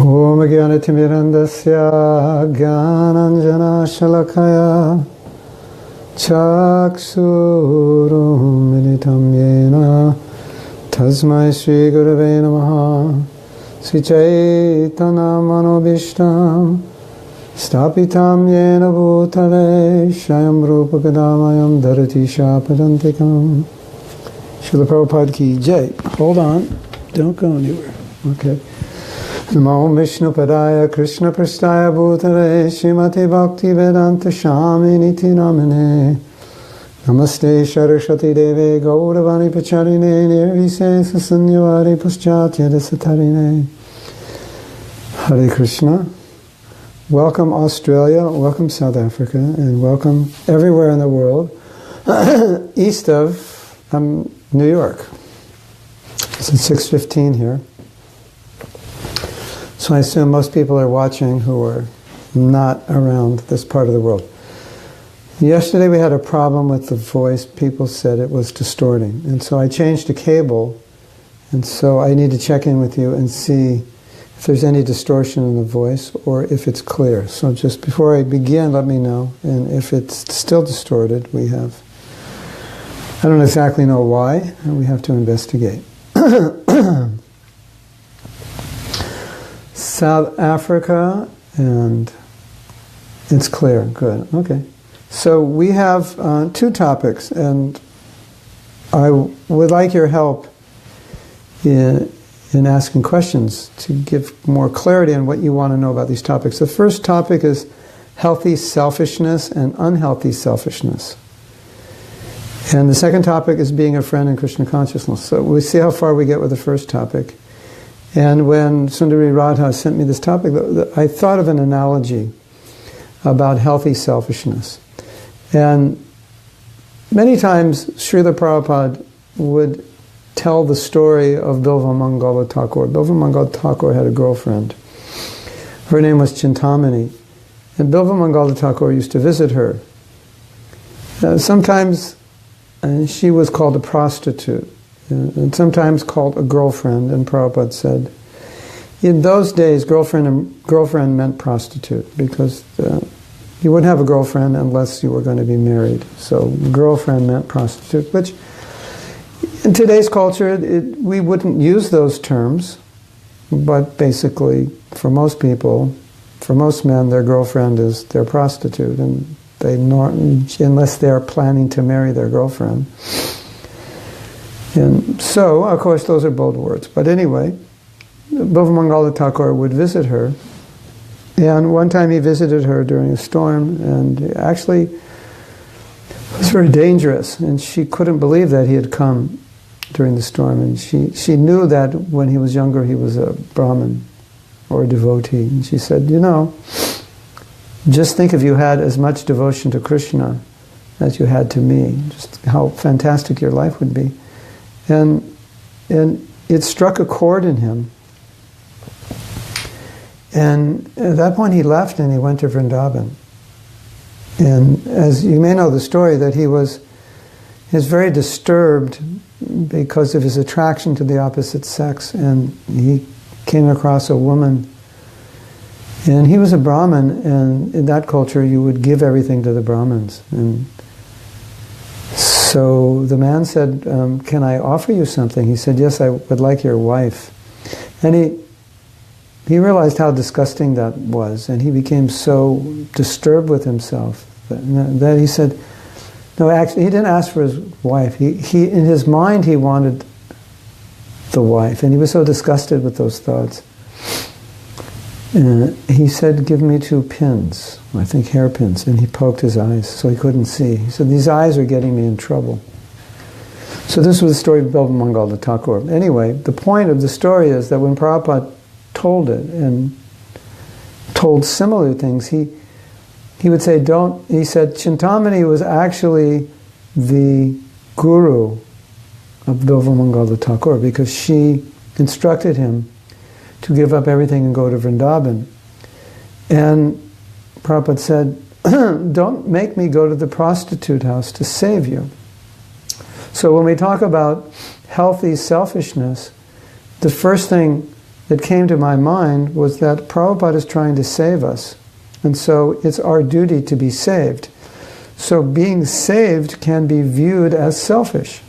Om Jnanatimirandasya Jnananjana Shalakaya Chaksurum Militam Yena Tasmai Sri Gurave Namaha Sri Chaitanya Manobishtam Stapitam Yena Bhutale Shayam Rupa Kadamayam Dharati Shapadantikam. Srila Prabhupada Ki Jai. Hold on. Don't go anywhere. Okay. Namo Vishnu Padaya Krishna Prasthaya Bhutale Srimati Bhakti Vedanta Swami Niti Namane Namaste Saraswati Deve Gauravani Pacharine Nirvise Sasanyavadi Paschatya Desatarine. Hare Krishna. Welcome Australia, welcome South Africa, and welcome everywhere in the world east of New York. It's at 6:15 here. So I assume most people are watching who are not around this part of the world. Yesterday we had a problem with the voice. People said it was distorting. And so I changed to cable. And so I need to check in with you and see if there's any distortion in the voice or if it's clear. So just before I begin, let me know. And if it's still distorted, I don't exactly know why, and we have to investigate. South Africa, and it's clear. Good. Okay. So we have two topics, and I would like your help in asking questions to give more clarity on what you want to know about these topics. The first topic is healthy selfishness and unhealthy selfishness. And the second topic is being a friend in Krishna consciousness. So we'll see how far we get with the first topic. And when Sundari Radha sent me this topic, I thought of an analogy about healthy selfishness. And many times Srila Prabhupada would tell the story of Bilva Mangala Thakur. Bilva Mangala Thakur had a girlfriend. Her name was Chintamani. And Bilva Mangala Thakur used to visit her. Sometimes she was called a prostitute. And sometimes called a girlfriend, and Prabhupada said, in those days, girlfriend meant prostitute, because you wouldn't have a girlfriend unless you were going to be married. So girlfriend meant prostitute, which in today's culture, we wouldn't use those terms, but basically, for most people, for most men, their girlfriend is their prostitute, and unless they're planning to marry their girlfriend. And so, of course, those are bold words. But anyway, Bilva Mangala Thakur would visit her. And one time he visited her during a storm, and actually it was very dangerous. And she couldn't believe that he had come during the storm. And she knew that when he was younger he was a Brahmin or a devotee. And she said, just think if you had as much devotion to Krishna as you had to me, just how fantastic your life would be. And it struck a chord in him. And at that point he left and he went to Vrindavan. And as you may know the story, that he was very disturbed because of his attraction to the opposite sex, and he came across a woman. And he was a Brahmin, and in that culture you would give everything to the Brahmins. And so the man said, can I offer you something? He said, yes, I would like your wife. And he realized how disgusting that was, and he became so disturbed with himself that he said, no, actually, he didn't ask for his wife. He in his mind, he wanted the wife, and he was so disgusted with those thoughts. And he said, give me 2 pins, I think hairpins, and he poked his eyes so he couldn't see. He said, these eyes are getting me in trouble. So this was the story of Bilva Mangala Thakur. Anyway, the point of the story is that when Prabhupada told it and told similar things, he would say, he said, Chintamani was actually the guru of Bilva Mangala Thakur, because she instructed him to give up everything and go to Vrindavan. And Prabhupada said, don't make me go to the prostitute house to save you. So when we talk about healthy selfishness, the first thing that came to my mind was that Prabhupada is trying to save us. And so it's our duty to be saved. So being saved can be viewed as selfish.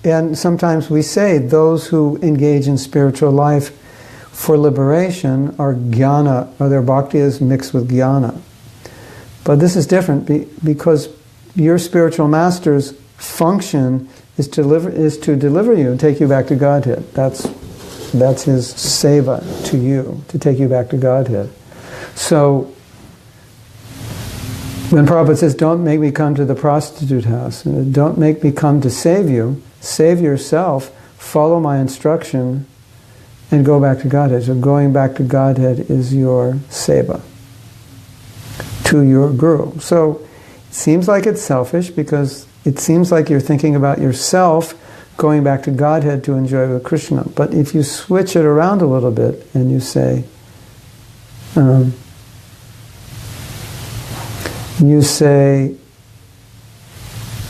And sometimes we say those who engage in spiritual life for liberation are jnana, or their bhakti is mixed with jnana. But this is different because your spiritual master's function is to deliver you and take you back to Godhead. That's his seva to you, to take you back to Godhead. So when Prabhupada says, don't make me come to the prostitute house, don't make me come to save you, save yourself, follow my instruction, and go back to Godhead. So going back to Godhead is your seva to your guru. So it seems like it's selfish because it seems like you're thinking about yourself going back to Godhead to enjoy with Krishna. But if you switch it around a little bit and you say,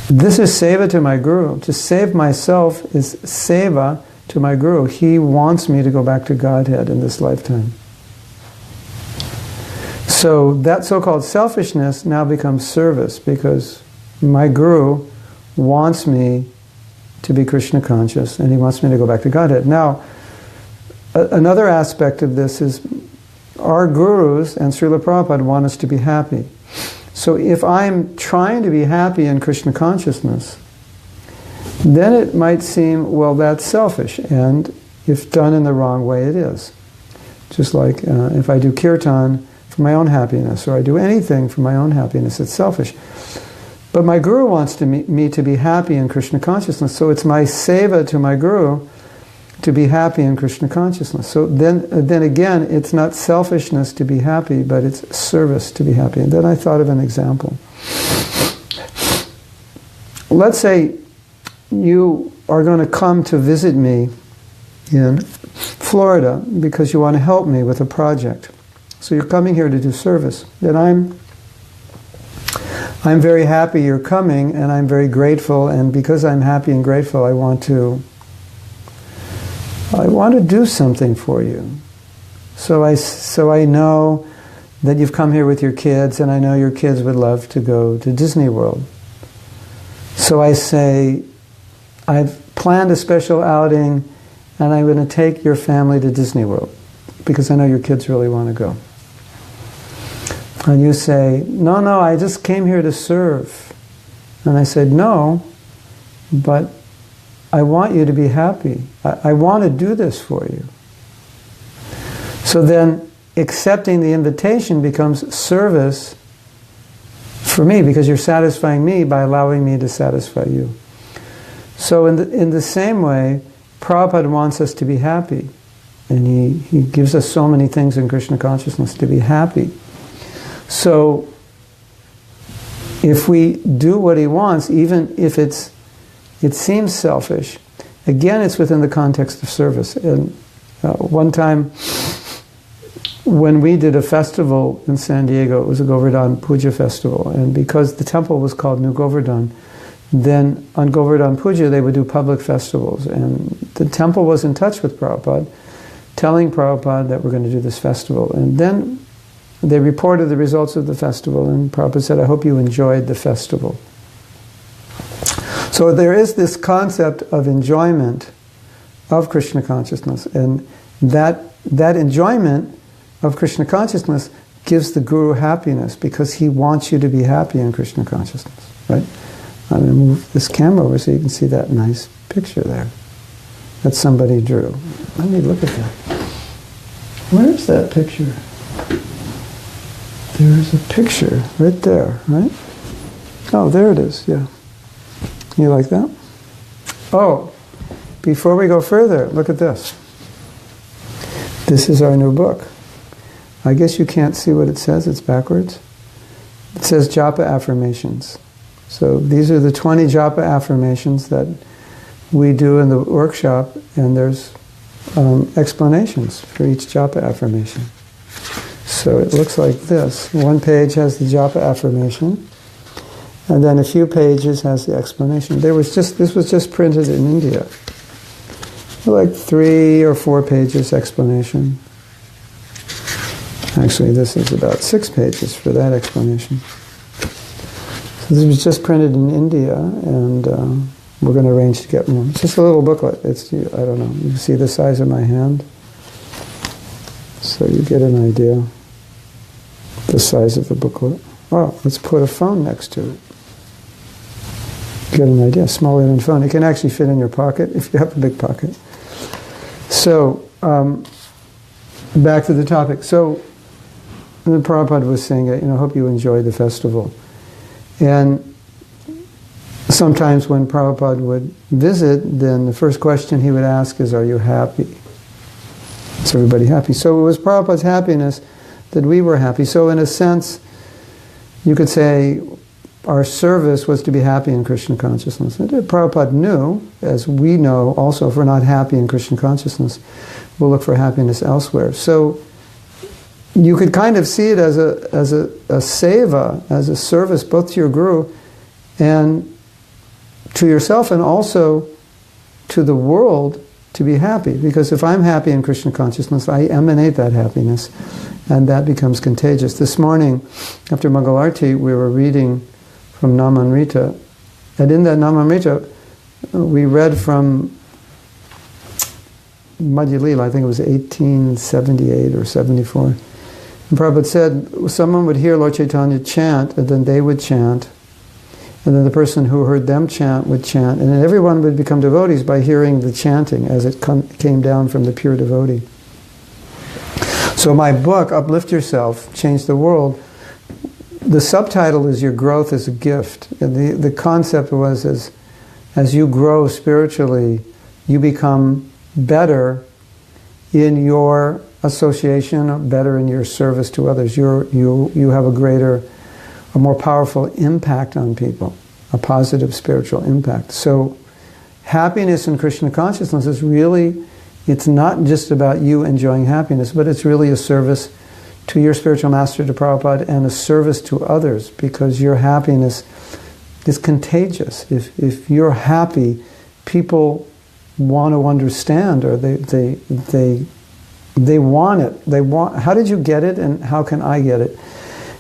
this is seva to my guru. To save myself is seva to my guru. He wants me to go back to Godhead in this lifetime. So that so-called selfishness now becomes service because my guru wants me to be Krishna conscious and he wants me to go back to Godhead. Now, another aspect of this is our gurus and Srila Prabhupada want us to be happy. So if I'm trying to be happy in Krishna consciousness, then it might seem, well, that's selfish. And if done in the wrong way, it is. Just like if I do kirtan for my own happiness, or I do anything for my own happiness, it's selfish. But my guru wants me to be happy in Krishna consciousness, so it's my seva to my guru to be happy in Krishna consciousness. So then again, it's not selfishness to be happy, but it's service to be happy. And then I thought of an example. Let's say you are going to come to visit me in Florida because you want to help me with a project. So you're coming here to do service. Then I'm very happy you're coming, and I'm very grateful, and because I'm happy and grateful, I want to do something for you. So I know that you've come here with your kids, and I know your kids would love to go to Disney World. So I say, I've planned a special outing, and I'm going to take your family to Disney World, because I know your kids really want to go. And you say, no, I just came here to serve. And I said, no, but I want you to be happy. I want to do this for you. So then accepting the invitation becomes service for me, because you're satisfying me by allowing me to satisfy you. So in the same way, Prabhupada wants us to be happy. And he gives us so many things in Krishna consciousness to be happy. So if we do what he wants, even if it seems selfish, again it's within the context of service. And one time when we did a festival in San Diego, it was a Govardhan Puja festival, and because the temple was called New Govardhan, then on Govardhan Puja they would do public festivals, and the temple was in touch with Prabhupada, telling Prabhupada that we're going to do this festival. And then they reported the results of the festival, and Prabhupada said, I hope you enjoyed the festival. So there is this concept of enjoyment of Krishna consciousness, and that enjoyment of Krishna consciousness gives the guru happiness, because he wants you to be happy in Krishna consciousness, right? I'm going to move this camera over so you can see that nice picture there that somebody drew. Let me look at that. Where's that picture? There's a picture right there, right? Oh, there it is, yeah. You like that? Oh, before we go further, look at this. This is our new book. I guess you can't see what it says, it's backwards. It says Japa Affirmations. So these are the 20 Japa affirmations that we do in the workshop, and there's explanations for each Japa affirmation. So it looks like this. One page has the Japa affirmation, and then a few pages has the explanation. This was just printed in India. like 3 or 4 pages explanation. Actually, this is about 6 pages for that explanation. So this was just printed in India, and we're going to arrange to get more. It's just a little booklet. It's, I don't know, you can see the size of my hand. So you get an idea the size of the booklet. Oh, let's put a phone next to it. Get an idea, smaller than a phone. It can actually fit in your pocket if you have a big pocket. So, back to the topic. So, the Prabhupada was saying, I hope you enjoyed the festival. And sometimes when Prabhupada would visit, then the first question he would ask is, are you happy? Is everybody happy? So it was Prabhupada's happiness that we were happy. So in a sense, you could say our service was to be happy in Krishna consciousness. And Prabhupada knew, as we know also, if we're not happy in Krishna consciousness, we'll look for happiness elsewhere. So you could kind of see it as a seva, as a service, both to your guru and to yourself, and also to the world, to be happy. Because if I'm happy in Krishna consciousness, I emanate that happiness, and that becomes contagious. This morning, after Mangalarti, we were reading from Namamrita, and in that Namamrita, we read from Madhya Lila, I think it was 1878 or 74. And Prabhupada said, someone would hear Lord Chaitanya chant, and then they would chant, and then the person who heard them chant would chant, and then everyone would become devotees by hearing the chanting as it came down from the pure devotee. So my book, Uplift Yourself, Change the World, the subtitle is Your Growth is a Gift. And the concept was, as you grow spiritually, you become better in your association, better in your service to others. You have a more powerful impact on people, a positive spiritual impact. So happiness in Krishna consciousness is really, it's not just about you enjoying happiness, but it's really a service to your spiritual master, to Prabhupada, and a service to others, because your happiness is contagious. If you're happy, people want to understand, or they want it. They want, how did you get it, and how can I get it?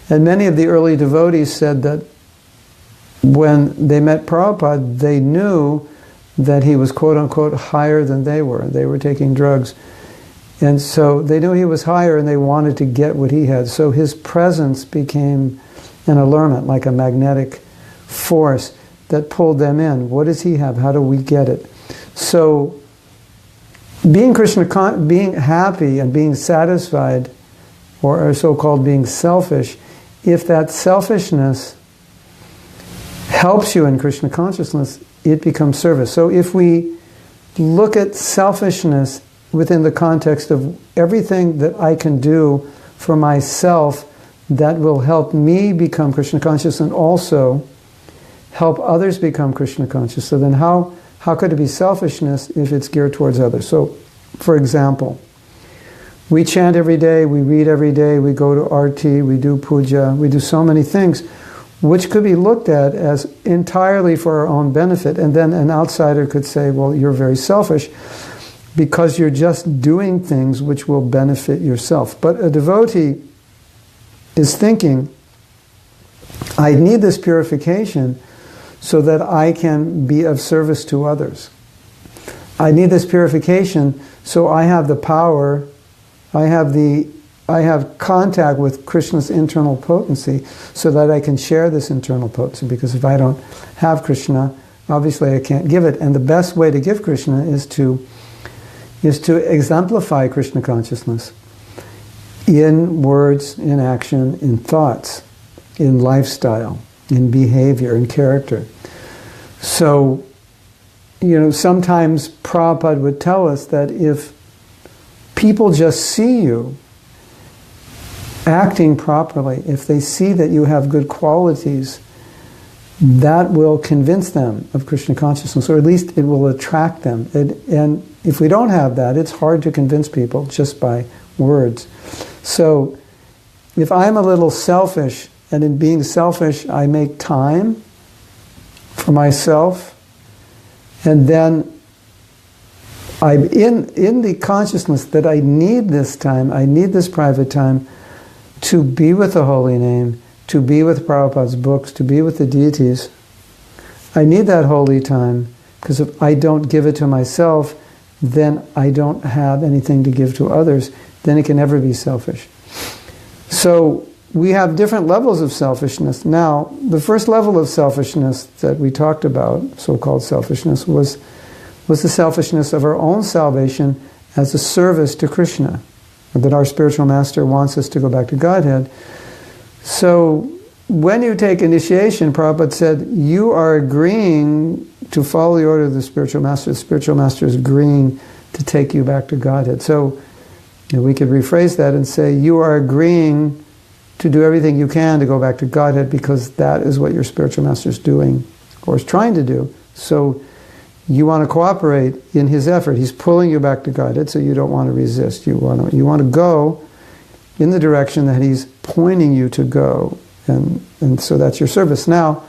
And many of the early devotees said that when they met Prabhupada, they knew that he was quote-unquote higher than they were. They were taking drugs. And so they knew he was higher, and they wanted to get what he had. So his presence became an allurement, like a magnetic force that pulled them in. What does he have? How do we get it? So being being happy and being satisfied, or so-called being selfish, if that selfishness helps you in Krishna consciousness, it becomes service. So if we look at selfishness within the context of everything that I can do for myself that will help me become Krishna conscious and also help others become Krishna conscious, so then how could it be selfishness if it's geared towards others? So, for example, we chant every day, we read every day, we go to Arti, we do puja, we do so many things which could be looked at as entirely for our own benefit, and then an outsider could say, well, you're very selfish because you're just doing things which will benefit yourself. But a devotee is thinking, I need this purification so that I can be of service to others. I need this purification so I have the power, I have contact with Krishna's internal potency so that I can share this internal potency, because if I don't have Krishna, obviously I can't give it. And the best way to give Krishna is to exemplify Krishna consciousness in words, in action, in thoughts, in lifestyle, in behavior, in character. So, sometimes Prabhupada would tell us that if people just see you acting properly, if they see that you have good qualities, that will convince them of Krishna consciousness, or at least it will attract them. And if we don't have that, it's hard to convince people just by words. So if I'm a little selfish, and in being selfish I make time for myself, and then I'm in the consciousness that I need this time, I need this private time to be with the holy name, to be with Prabhupada's books, to be with the deities. I need that holy time, because if I don't give it to myself, then I don't have anything to give to others. Then it can never be selfish. So we have different levels of selfishness. Now, the first level of selfishness that we talked about, so-called selfishness, was the selfishness of our own salvation as a service to Krishna, that our spiritual master wants us to go back to Godhead. So when you take initiation, Prabhupada said, you are agreeing to follow the order of the spiritual master. The spiritual master is agreeing to take you back to Godhead. So we could rephrase that and say, you are agreeing to do everything you can to go back to Godhead, because that is what your spiritual master is doing, or is trying to do. So you want to cooperate in his effort. He's pulling you back to Godhead, so you don't want to resist. You want to go in the direction that he's pointing you to go. And so that's your service. Now,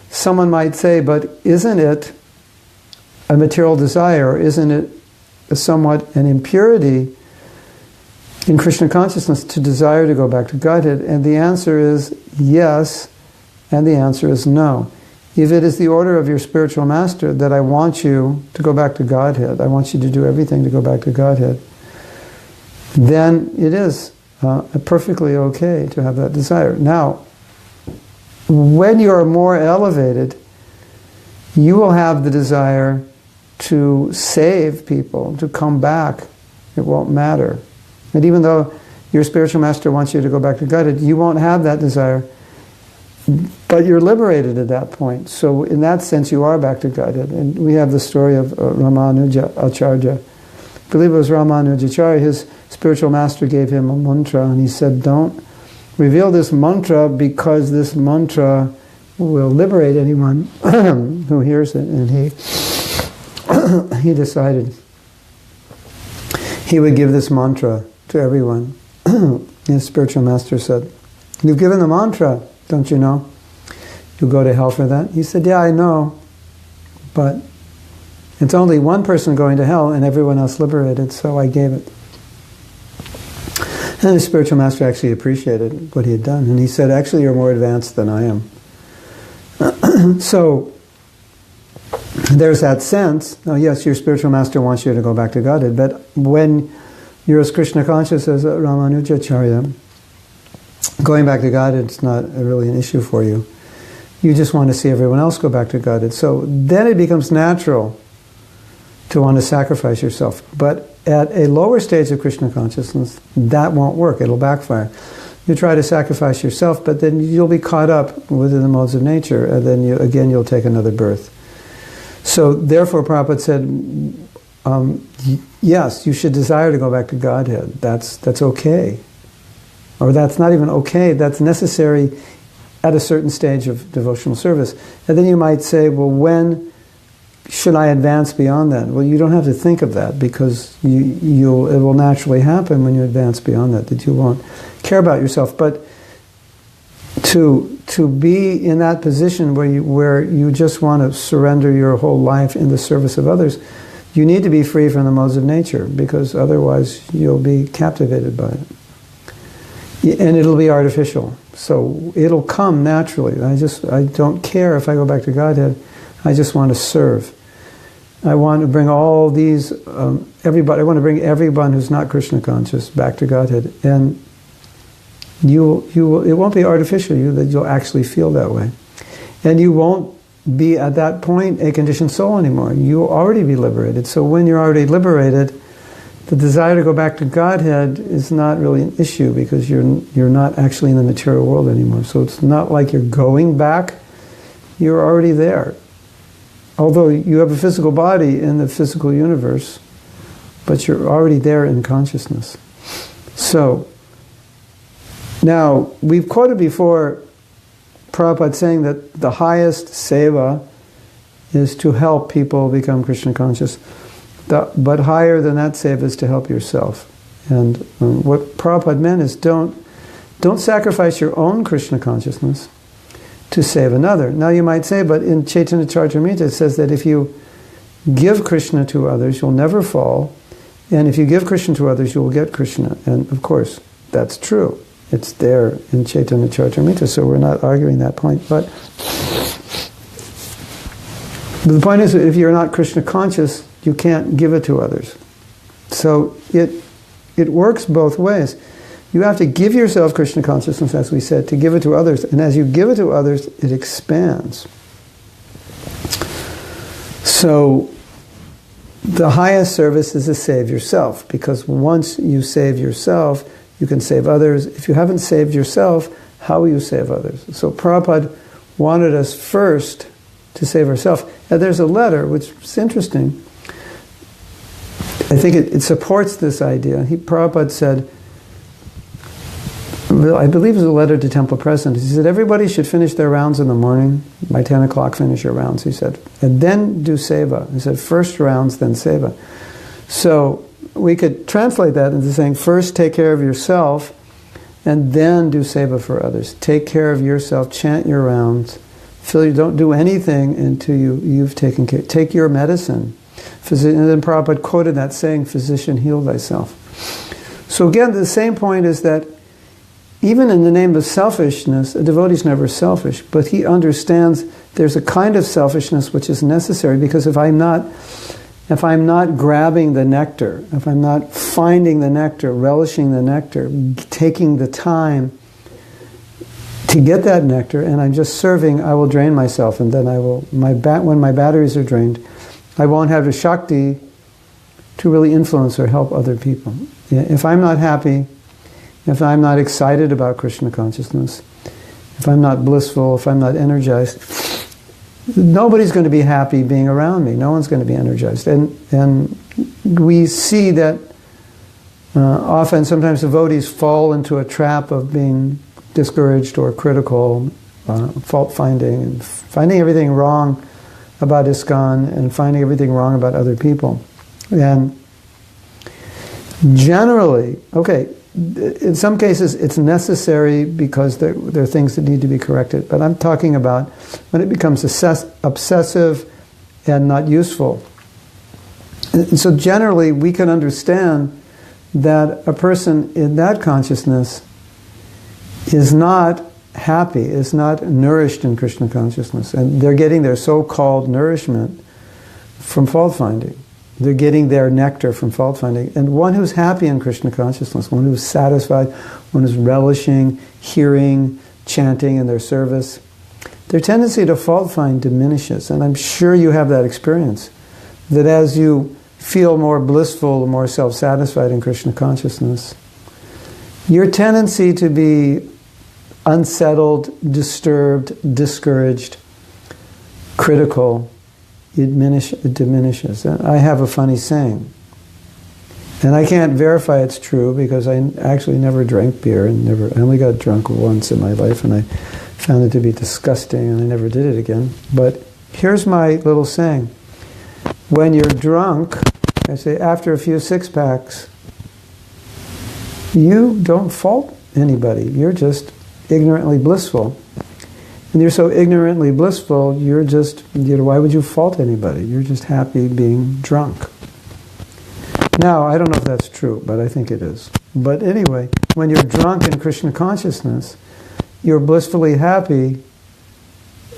someone might say, but isn't it a material desire, or isn't it somewhat an impurity in Krishna consciousness to desire to go back to Godhead? And the answer is yes, and the answer is no. If it is the order of your spiritual master that I want you to go back to Godhead, I want you to do everything to go back to Godhead, then it is perfectly okay to have that desire. Now, when you are more elevated, you will have the desire to save people, to come back. It won't matter. And even though your spiritual master wants you to go back to Godhead, you won't have that desire. But you're liberated at that point. So in that sense, you are back to Godhead. And we have the story of Ramanuja Acharya. I believe it was Ramanuja Acharya. His spiritual master gave him a mantra, and he said, don't reveal this mantra, because this mantra will liberate anyone who hears it. And he decided he would give this mantra to everyone. His spiritual master said, you've given the mantra, don't you know? You'll go to hell for that. He said, yeah, I know, but it's only one person going to hell and everyone else liberated, so I gave it. And the spiritual master actually appreciated what he had done, and he said, actually, you're more advanced than I am. So there's that sense. Now, yes, your spiritual master wants you to go back to Godhead, but when you're as Krishna conscious as Ramanujacharya, going back to Godhead is not really an issue for you. You just want to see everyone else go back to Godhead. So then it becomes natural to want to sacrifice yourself. But at a lower stage of Krishna consciousness, that won't work. It'll backfire. You try to sacrifice yourself, but then you'll be caught up within the modes of nature, and then you'll take another birth. So therefore, Prabhupada said, yes, you should desire to go back to Godhead. That's okay. Or that's not even okay, that's necessary at a certain stage of devotional service. And then you might say, well, when should I advance beyond that? Well, you don't have to think of that, because it will naturally happen when you advance beyond that you won't care about yourself. But to be in that position where you just want to surrender your whole life in the service of others, you need to be free from the modes of nature, because otherwise you'll be captivated by it. And it'll be artificial. So it'll come naturally. I don't care if I go back to Godhead. I just want to serve. I want to bring all these, everybody. I want to bring everyone who's not Krishna conscious back to Godhead. And it won't be artificial. You'll actually feel that way. And you won't be at that point a conditioned soul anymore. You'll already be liberated. So when you're already liberated, the desire to go back to Godhead is not really an issue, because you're not actually in the material world anymore. So it's not like you're going back. You're already there. Although you have a physical body in the physical universe, but you're already there in consciousness. So, now, we've quoted before Prabhupada saying that the highest seva is to help people become Krishna conscious. But higher than that seva is to help yourself. And what Prabhupada meant is don't sacrifice your own Krishna consciousness to save another. Now you might say, but in Chaitanya Charitamrita it says that if you give Krishna to others, you'll never fall. And if you give Krishna to others, you will get Krishna. And of course, that's true. It's there in Chaitanya Charitamrita, so we're not arguing that point. But the point is that if you're not Krishna conscious, you can't give it to others. So it works both ways. You have to give yourself Krishna consciousness, as we said, to give it to others. And as you give it to others, it expands. So the highest service is to save yourself, because once you save yourself, you can save others. If you haven't saved yourself, how will you save others? So Prabhupada wanted us first to save ourselves. Now there's a letter, which is interesting. I think it supports this idea. Prabhupada said, I believe it was a letter to temple president. He said, everybody should finish their rounds in the morning. By 10 o'clock, finish your rounds, he said. And then do seva. He said, first rounds, then seva. So we could translate that into saying, first take care of yourself, and then do seva for others. Take care of yourself, chant your rounds. Don't do anything until you've taken care. Take your medicine. And then Prabhupada quoted that saying, physician, heal thyself. So again, the same point is that even in the name of selfishness, a devotee is never selfish, but he understands there's a kind of selfishness which is necessary, because if I'm not grabbing the nectar, if I'm not finding the nectar, relishing the nectar, taking the time to get that nectar, and I'm just serving, I will drain myself, and then when my batteries are drained, I won't have the Shakti to really influence or help other people. If I'm not happy, if I'm not excited about Krishna consciousness, if I'm not blissful, if I'm not energized, nobody's going to be happy being around me. No one's going to be energized. And we see that often, sometimes devotees fall into a trap of being discouraged or critical, fault-finding, and finding everything wrong about ISKCON and finding everything wrong about other people. And generally, in some cases it's necessary because there are things that need to be corrected, but I'm talking about when it becomes obsessive and not useful. And so generally we can understand that a person in that consciousness is not happy, is not nourished in Krishna consciousness, and they're getting their so-called nourishment from fault-finding. They're getting their nectar from fault-finding. And one who's happy in Krishna consciousness, one who's satisfied, one who's relishing, hearing, chanting in their service, their tendency to fault-find diminishes. And I'm sure you have that experience, that as you feel more blissful, more self-satisfied in Krishna consciousness, your tendency to be unsettled, disturbed, discouraged, critical, it diminishes. I have a funny saying, and I can't verify it's true because I actually never drank beer and I only got drunk once in my life, and I found it to be disgusting and I never did it again. But here's my little saying. When you're drunk, I say after a few six-packs, you don't fault anybody. You're just ignorantly blissful. And you're so ignorantly blissful, you're just, why would you fault anybody? You're just happy being drunk. Now, I don't know if that's true, but I think it is. But anyway, when you're drunk in Krishna consciousness, you're blissfully happy,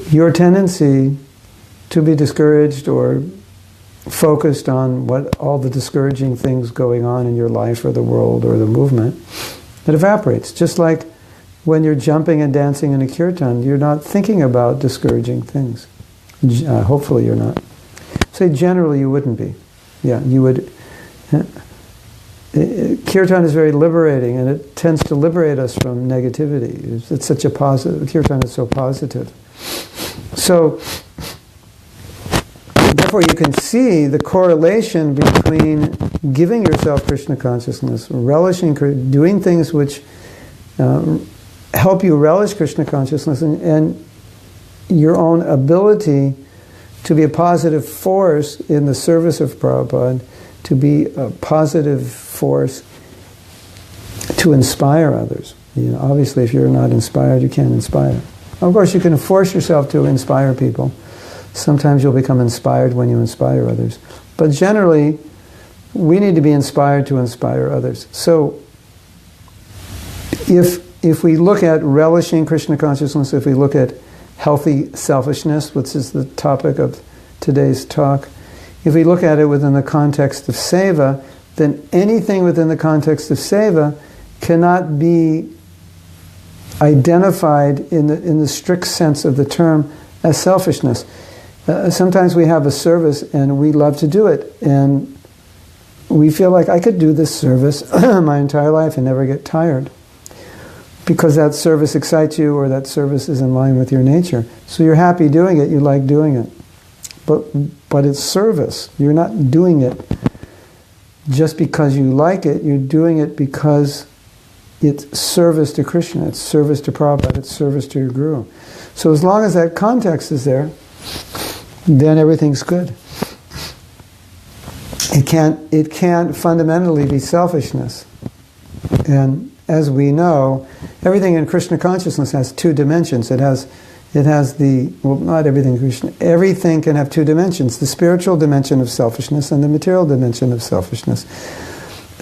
your tendency to be discouraged or focused on what all the discouraging things going on in your life or the world or the movement, it evaporates. Just like when you're jumping and dancing in a kirtan, you're not thinking about discouraging things. Hopefully you're not. Say generally you wouldn't be. Yeah, you would. Kirtan is very liberating, and it tends to liberate us from negativity. It's such a positive, kirtan is so positive. So, therefore you can see the correlation between giving yourself Krishna consciousness, relishing, doing things which help you relish Krishna consciousness, and your own ability to be a positive force in the service of Prabhupada, to be a positive force to inspire others. Obviously if you're not inspired, you can't inspire. Of course you can force yourself to inspire people. Sometimes you'll become inspired when you inspire others. But generally, we need to be inspired to inspire others. So, if we look at relishing Krishna consciousness, if we look at healthy selfishness, which is the topic of today's talk, if we look at it within the context of seva, then anything within the context of seva cannot be identified in the strict sense of the term as selfishness. Sometimes we have a service and we love to do it, and we feel like I could do this service my entire life and never get tired, because that service excites you, or that service is in line with your nature. So you're happy doing it, you like doing it. But it's service. You're not doing it just because you like it, you're doing it because it's service to Krishna, it's service to Prabhupada, it's service to your Guru. So as long as that context is there, then everything's good. It can't fundamentally be selfishness. And as we know, everything in Krishna consciousness has two dimensions. It has not everything in Krishna. Everything can have two dimensions: the spiritual dimension of selfishness and the material dimension of selfishness.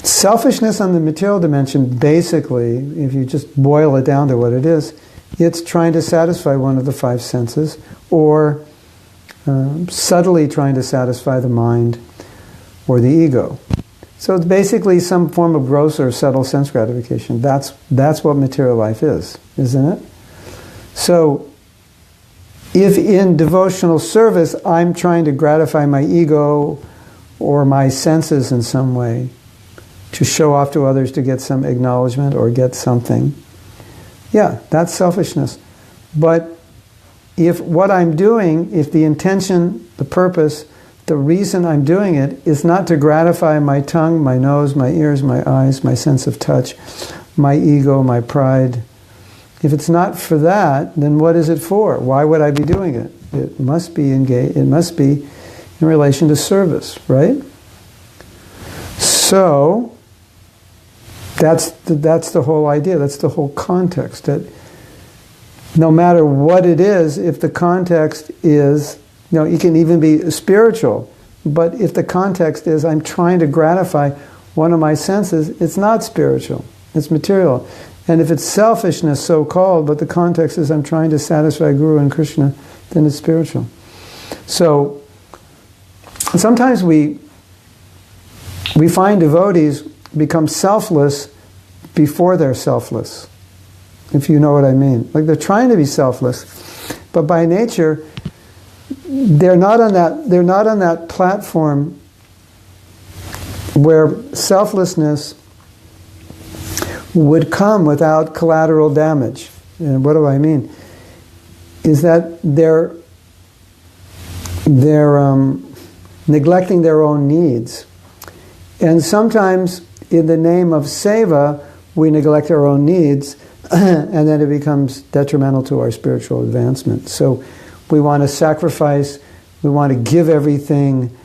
Selfishness on the material dimension, basically, if you just boil it down to what it is, it's trying to satisfy one of the five senses, or subtly trying to satisfy the mind or the ego. So it's basically some form of gross or subtle sense gratification. That's what material life is, isn't it? So if in devotional service I'm trying to gratify my ego or my senses in some way, to show off to others, to get some acknowledgement or get something, yeah, that's selfishness. But if what I'm doing, if the intention, the purpose, the reason I'm doing it is not to gratify my tongue, my nose, my ears, my eyes, my sense of touch, my ego, my pride, if it's not for that, then what is it for? Why would I be doing it? It must be engaged, it must be in relation to service, right? So that's the whole idea, that's the whole context, that no matter what it is, if the context is, it can even be spiritual, but if the context is I'm trying to gratify one of my senses, it's not spiritual, it's material. And if it's selfishness, so-called, but the context is I'm trying to satisfy Guru and Krishna, then it's spiritual. So sometimes we find devotees become selfless before they're selfless, if you know what I mean. Like they're trying to be selfless, but by nature they're not on that platform where selflessness would come without collateral damage. And what do I mean? Is that they're neglecting their own needs. And sometimes in the name of seva, we neglect our own needs, and then it becomes detrimental to our spiritual advancement. So we want to sacrifice, we want to give everything,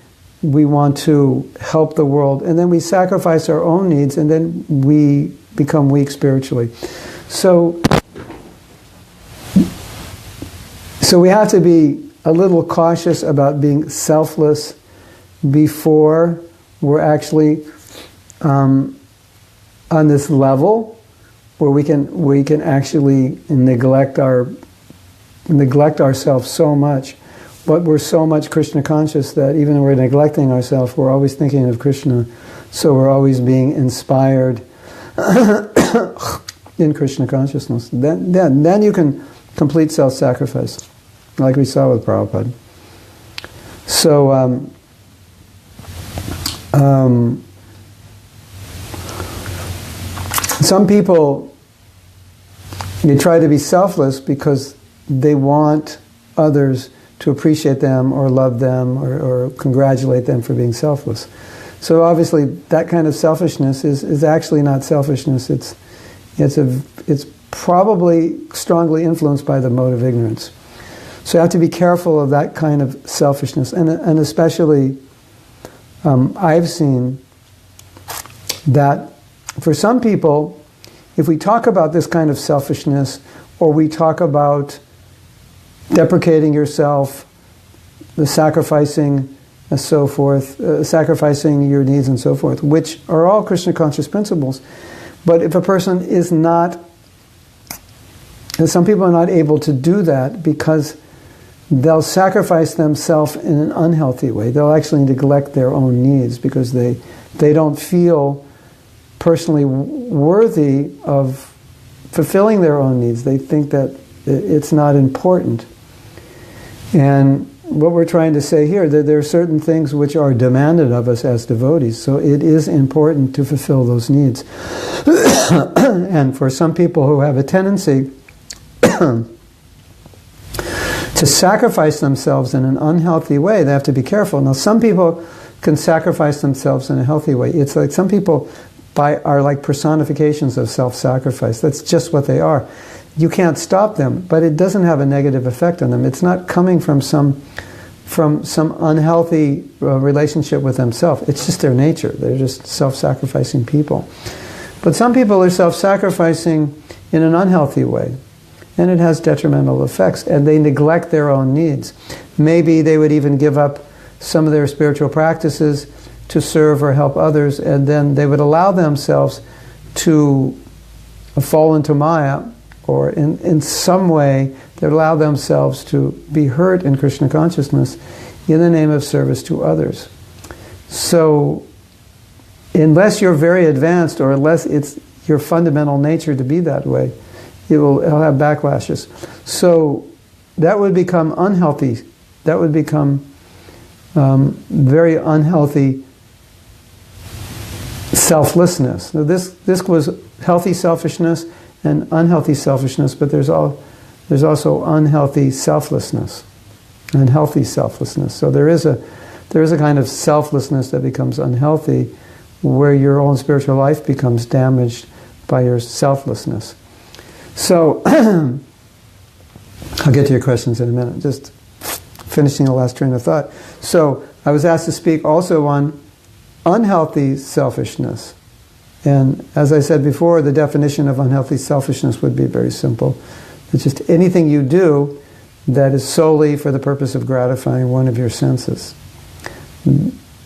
we want to help the world, and then we sacrifice our own needs, and then we become weak spiritually. So we have to be a little cautious about being selfless before we're actually on this level where we can actually neglect ourselves so much, but we're so much Krishna conscious that even when we're neglecting ourselves, we're always thinking of Krishna, so we're always being inspired in Krishna consciousness. Then you can complete self-sacrifice, like we saw with Prabhupada. So some people, they try to be selfless because they want others to appreciate them or love them or congratulate them for being selfless. So obviously that kind of selfishness is actually not selfishness. It's probably strongly influenced by the mode of ignorance. So you have to be careful of that kind of selfishness. And especially I've seen that for some people, if we talk about this kind of selfishness, or we talk about deprecating yourself, the sacrificing and so forth, sacrificing your needs and so forth, which are all Krishna conscious principles. But if a person is not, and some people are not able to do that because they'll sacrifice themselves in an unhealthy way. They'll actually neglect their own needs because they don't feel personally worthy of fulfilling their own needs. They think that it's not important. And what we're trying to say here, that there are certain things which are demanded of us as devotees, so it is important to fulfill those needs. And for some people who have a tendency to sacrifice themselves in an unhealthy way, they have to be careful. Now, some people can sacrifice themselves in a healthy way. It's like some people are like personifications of self-sacrifice. That's just what they are. You can't stop them, but it doesn't have a negative effect on them. It's not coming from some unhealthy relationship with themselves. It's just their nature. They're just self-sacrificing people. But some people are self-sacrificing in an unhealthy way, and it has detrimental effects, and they neglect their own needs. Maybe they would even give up some of their spiritual practices to serve or help others, and then they would allow themselves to fall into Maya, or in some way they would allow themselves to be hurt in Krishna consciousness in the name of service to others. So unless you're very advanced, or unless it's your fundamental nature to be that way, it'll have backlashes. So that would become unhealthy. That would become very unhealthy selflessness. Now this was healthy selfishness and unhealthy selfishness, but there's also unhealthy selflessness and healthy selflessness. So there is a kind of selflessness that becomes unhealthy, where your own spiritual life becomes damaged by your selflessness. So I'll get to your questions in a minute. Just finishing the last train of thought. So I was asked to speak also on unhealthy selfishness. And as I said before, the definition of unhealthy selfishness would be very simple. It's just anything you do that is solely for the purpose of gratifying one of your senses.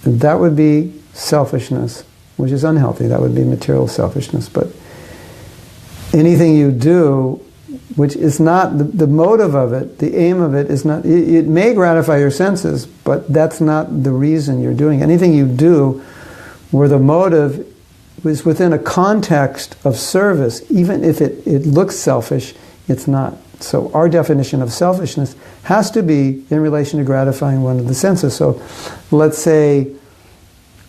That would be selfishness, which is unhealthy. That would be material selfishness. But anything you do which is not, the motive of it, the aim of it is not, it may gratify your senses, but that's not the reason you're doing it. Anything you do where the motive is within a context of service, even if it looks selfish, it's not. So our definition of selfishness has to be in relation to gratifying one of the senses. So let's say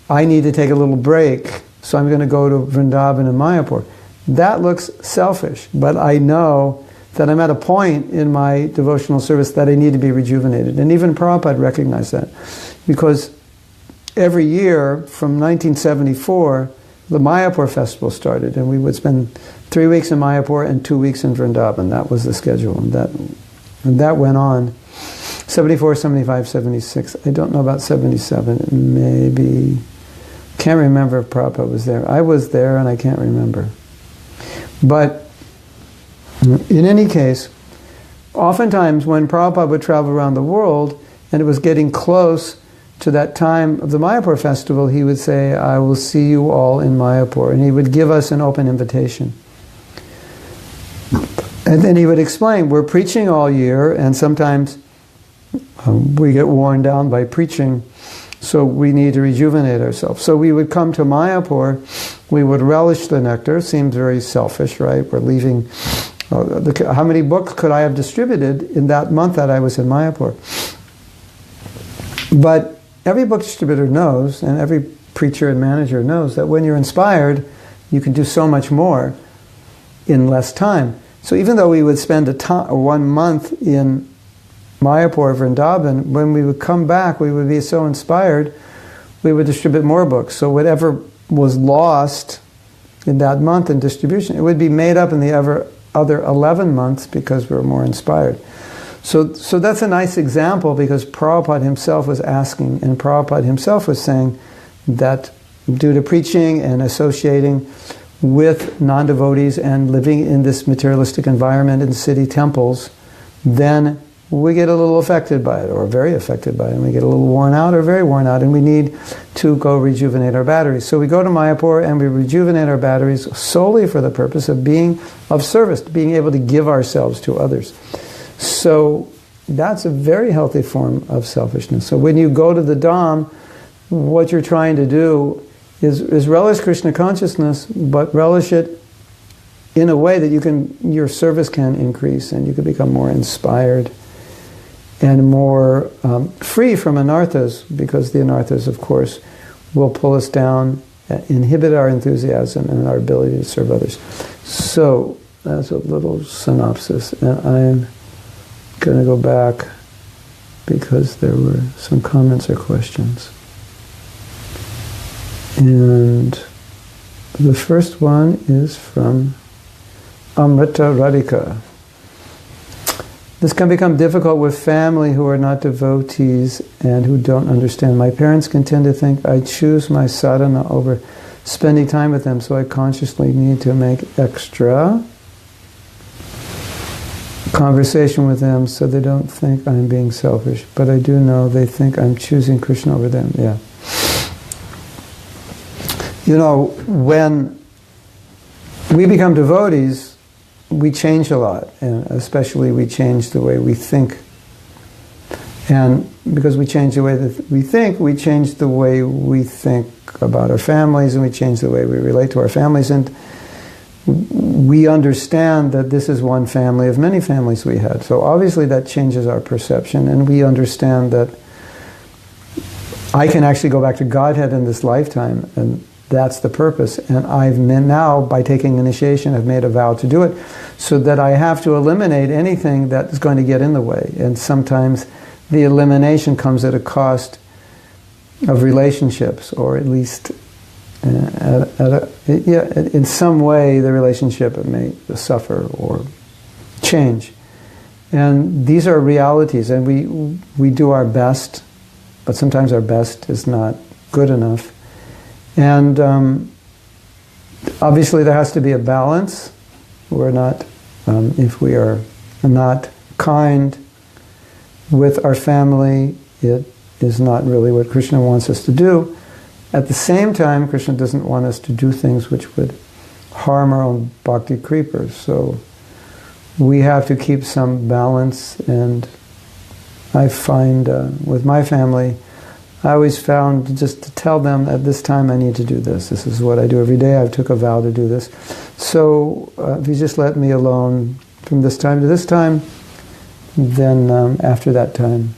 I need to take a little break, so I'm going to go to Vrindavan and Mayapur. That looks selfish, but I know that I'm at a point in my devotional service that I need to be rejuvenated. And even Prabhupada recognized that. Because every year from 1974, the Mayapur festival started, and we would spend 3 weeks in Mayapur and 2 weeks in Vrindavan. That was the schedule, and that went on. 74, 75, 76. I don't know about 77. Maybe. Can't remember if Prabhupada was there. I was there, and I can't remember. But in any case, oftentimes when Prabhupada would travel around the world, and it was getting close to that time of the Mayapur festival, he would say, I will see you all in Mayapur. And he would give us an open invitation. And then he would explain, we're preaching all year, and sometimes we get worn down by preaching, so we need to rejuvenate ourselves. So we would come to Mayapur, we would relish the nectar. Seems very selfish, right? We're leaving. How many books could I have distributed in that month that I was in Mayapur? But every book distributor knows, and every preacher and manager knows, that when you're inspired, you can do so much more in less time. So even though we would spend 1 month in Mayapur, Vrindavan, when we would come back, we would be so inspired, we would distribute more books. So whatever was lost in that month in distribution, it would be made up in the other 11 months because we were more inspired. So that's a nice example, because Prabhupada himself was asking, and Prabhupada himself was saying that due to preaching and associating with non-devotees and living in this materialistic environment in city temples, then we get a little affected by it, or very affected by it, and we get a little worn out or very worn out, and we need to go rejuvenate our batteries. So we go to Mayapur and we rejuvenate our batteries solely for the purpose of being of service, being able to give ourselves to others. So that's a very healthy form of selfishness. So when you go to the Dham, what you're trying to do is relish Krishna consciousness, but relish it in a way that your service can increase, and you can become more inspired and more free from anarthas, because the anarthas, of course, will pull us down, inhibit our enthusiasm and our ability to serve others. So that's a little synopsis, and I'm going to go back because there were some comments or questions. And the first one is from Amrita Radhika. This can become difficult with family who are not devotees and who don't understand. My parents can tend to think I choose my sadhana over spending time with them, so I consciously need to make extra conversation with them so they don't think I'm being selfish. But I do know they think I'm choosing Krishna over them. Yeah. You know, when we become devotees, we change a lot, and especially we change the way we think. And because we change the way that we change the way we think about our families, and we change the way we relate to our families, and we understand that this is one family of many families we had. So obviously that changes our perception, and we understand that I can actually go back to Godhead in this lifetime, and that's the purpose. And I've now, by taking initiation, I've made a vow to do it, so that I have to eliminate anything that is going to get in the way. And sometimes the elimination comes at a cost of relationships, or at least in some way the relationship may suffer or change. And these are realities, and we do our best, but sometimes our best is not good enough. And obviously there has to be a balance. We're not, if we are not kind with our family, it is not really what Krishna wants us to do. At the same time, Krishna doesn't want us to do things which would harm our own bhakti creepers. So we have to keep some balance, and I find with my family, I always found just to tell them at this time I need to do this. This is what I do every day. I took a vow to do this. So if you just let me alone from this time to this time, then after that time,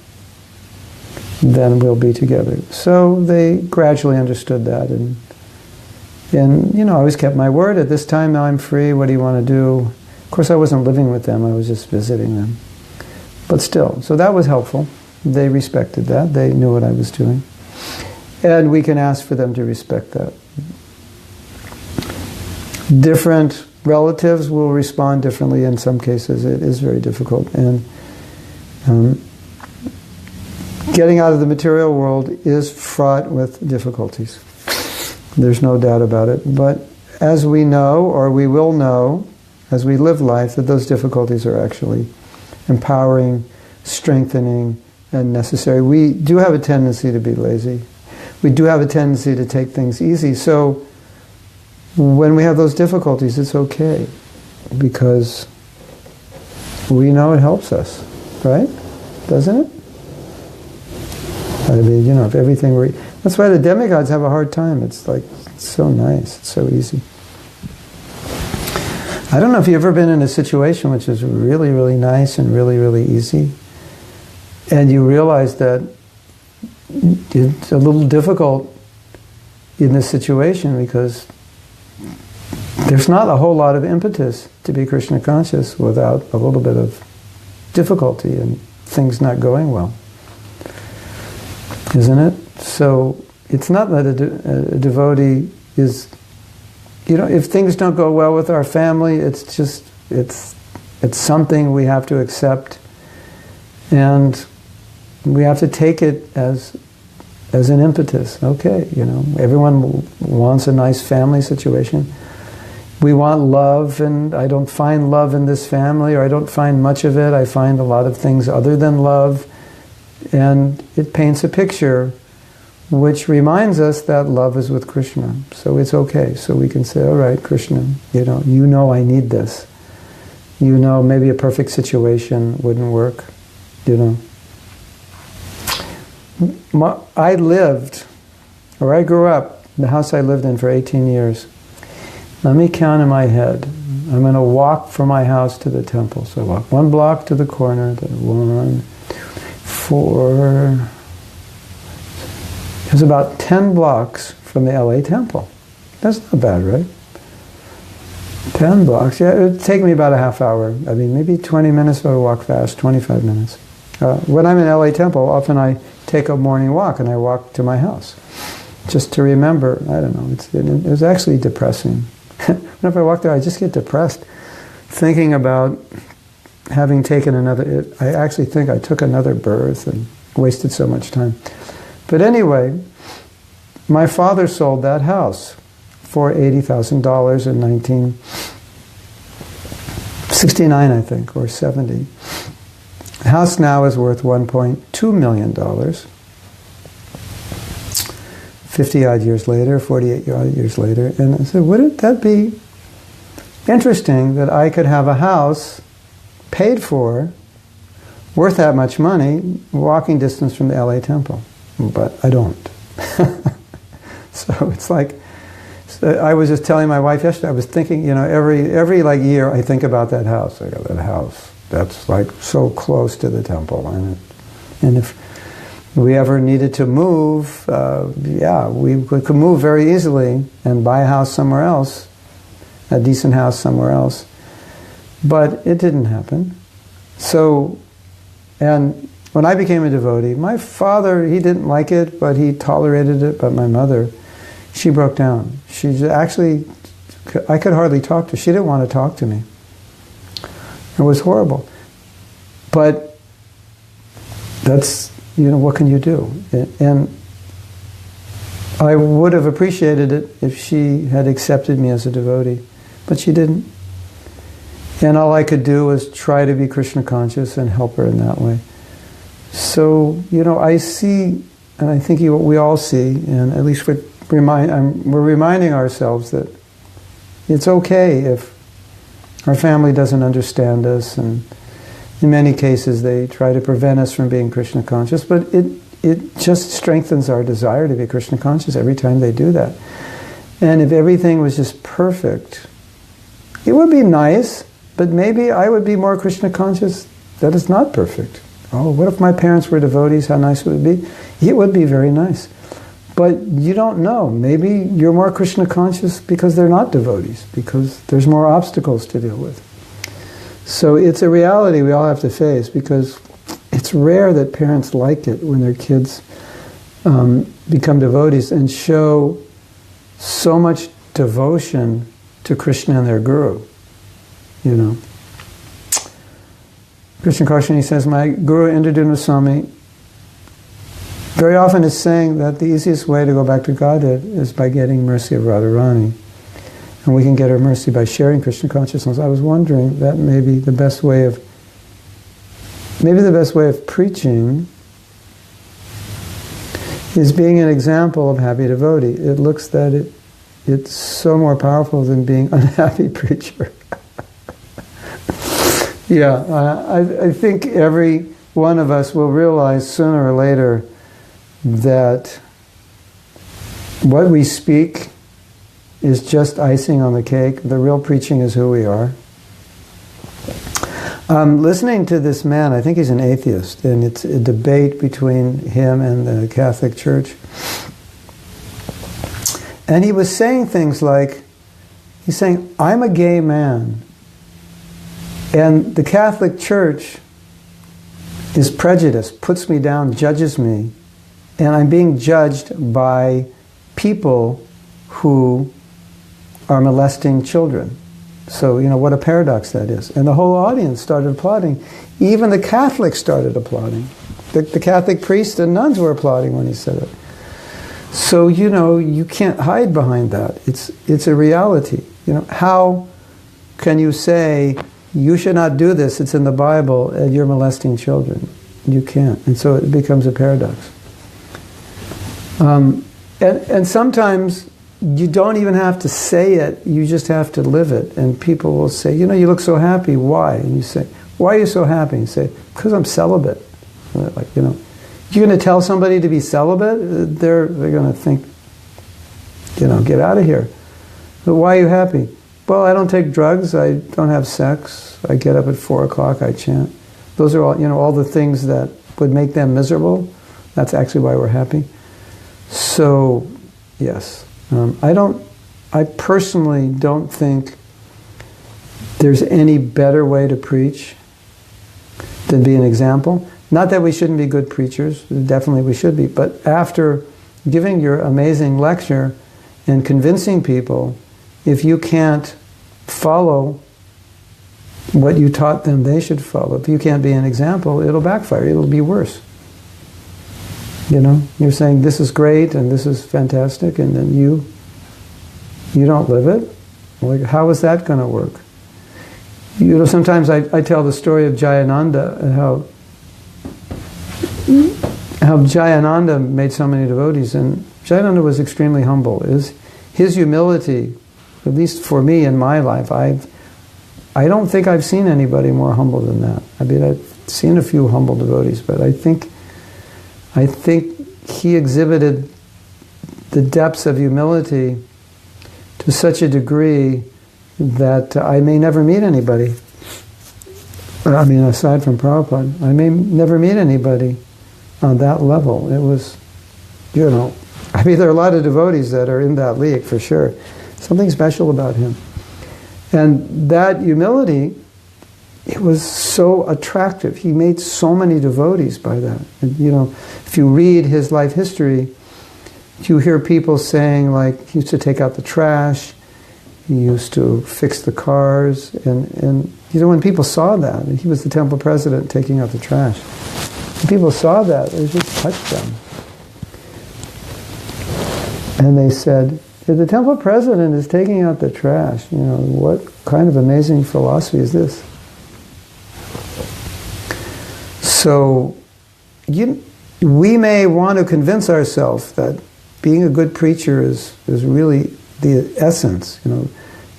then we'll be together. So they gradually understood that, and you know, I always kept my word. At this time, now I'm free. What do you want to do? Of course, I wasn't living with them. I was just visiting them. But still, so that was helpful. They respected that. They knew what I was doing. And we can ask for them to respect that. Different relatives will respond differently in some cases. It is very difficult. And getting out of the material world is fraught with difficulties. There's no doubt about it. But as we know, or we will know, as we live life, that those difficulties are actually empowering, strengthening, and necessary. We do have a tendency to be lazy. We do have a tendency to take things easy. So when we have those difficulties, it's okay, because we know it helps us, right? Doesn't it? I mean, you know, if everything were... That's why the demigods have a hard time. It's like, it's so nice, it's so easy. I don't know if you've ever been in a situation which is really, really nice and really, really easy, and you realize that it's a little difficult in this situation because there's not a whole lot of impetus to be Krishna conscious without a little bit of difficulty and things not going well. Isn't it? So it's not that a devotee is, you know, if things don't go well with our family, it's just, it's something we have to accept, and we have to take it as an impetus. Okay, you know, everyone wants a nice family situation, we want love, and I don't find love in this family, or I don't find much of it. I find a lot of things other than love. And it paints a picture which reminds us that love is with Krishna. So it's okay. So we can say, all right, Krishna, you know I need this. You know maybe a perfect situation wouldn't work. I grew up, the house I lived in for 18 years. Let me count in my head. I'm going to walk from my house to the temple. So I walk 1 block to the corner, then 1, 4. It was about 10 blocks from the LA temple. That's not bad, right? 10 blocks. Yeah, it would take me about a half hour. I mean, maybe 20 minutes if I would walk fast, 25 minutes. When I'm in LA temple, often I take a morning walk and I walk to my house. Just to remember, I don't know, it was actually depressing. Whenever I walk there, I just get depressed thinking about having taken I actually think I took another birth and wasted so much time. But anyway, my father sold that house for $80,000 in 1969, I think, or 70. The house now is worth $1.2 million. 50-odd years later, 48-odd years later. And I said, wouldn't that be interesting that I could have a house paid for, worth that much money, walking distance from the LA temple? But I don't. So it's like, I was just telling my wife yesterday, I was thinking, every year I think about that house. I go, that house, that's like so close to the temple. And if we ever needed to move, we could move very easily and buy a house somewhere else, a decent house somewhere else. But it didn't happen. So, and when I became a devotee, my father, he didn't like it, but he tolerated it. But my mother, she broke down. I could hardly talk to her. She didn't want to talk to me. It was horrible. But that's, what can you do? And I would have appreciated it if she had accepted me as a devotee, but she didn't. And all I could do was try to be Krishna conscious and help her in that way. So, I see, and I think we all see, and at least we're reminding ourselves that it's okay if our family doesn't understand us, and in many cases they try to prevent us from being Krishna conscious, but it just strengthens our desire to be Krishna conscious every time they do that. And if everything was just perfect, it would be nice, but maybe I would be more Krishna conscious that it's not perfect. Oh, what if my parents were devotees? How nice would it be? It would be very nice. But you don't know. Maybe you're more Krishna conscious because they're not devotees, because there's more obstacles to deal with. So it's a reality we all have to face, because it's rare that parents like it when their kids become devotees and show so much devotion to Krishna and their guru. Krishna Karshani says, my guru Indraduna Swami very often is saying that the easiest way to go back to Godhead is by getting mercy of Radharani. And we can get our mercy by sharing Krishna consciousness. I was wondering that maybe the best way of preaching is being an example of happy devotee. It looks that it's so more powerful than being unhappy preacher. I think every one of us will realize sooner or later that what we speak is just icing on the cake. The real preaching is who we are. Listening to this man, I think he's an atheist, and it's a debate between him and the Catholic Church. And he was saying things like, he's saying, I'm a gay man, and the Catholic Church is prejudiced, puts me down, judges me, and I'm being judged by people who are molesting children. So, what a paradox that is. And the whole audience started applauding. Even the Catholics started applauding. The Catholic priests and nuns were applauding when he said it. So, you can't hide behind that. It's a reality. How can you say, you should not do this, it's in the Bible, and you're molesting children? You can't. And so it becomes a paradox. And sometimes you don't even have to say it, you just have to live it. And people will say, you look so happy, why? And you say, why are you so happy? And you say, because I'm celibate. Like, you're going to tell somebody to be celibate? They're going to think, get out of here. But why are you happy? Well, I don't take drugs, I don't have sex, I get up at 4 o'clock, I chant. Those are all, all the things that would make them miserable. That's actually why we're happy. So, yes. I personally don't think there's any better way to preach than be an example. Not that we shouldn't be good preachers, definitely we should be, but after giving your amazing lecture and convincing people, if you can't follow what you taught them they should follow, if you can't be an example, it'll backfire, it'll be worse. You're saying this is great and this is fantastic, and then you don't live it. Like, how is that going to work? Sometimes I tell the story of Jayananda and how Jayananda made so many devotees, and Jayananda was extremely humble. His humility, at least for me in my life, I don't think I've seen anybody more humble than that. I mean, I've seen a few humble devotees, but I think he exhibited the depths of humility to such a degree that I may never meet anybody. I mean, aside from Prabhupada, I may never meet anybody on that level. It was, there are a lot of devotees that are in that league for sure. Something special about him. And that humility, it was so attractive. He made so many devotees by that. And, if you read his life history, you hear people saying, like, he used to take out the trash, he used to fix the cars, and when people saw that, he was the temple president taking out the trash. When people saw that, it just touched them. And they said, if the temple president is taking out the trash, what kind of amazing philosophy is this? So, we may want to convince ourselves that being a good preacher is really the essence,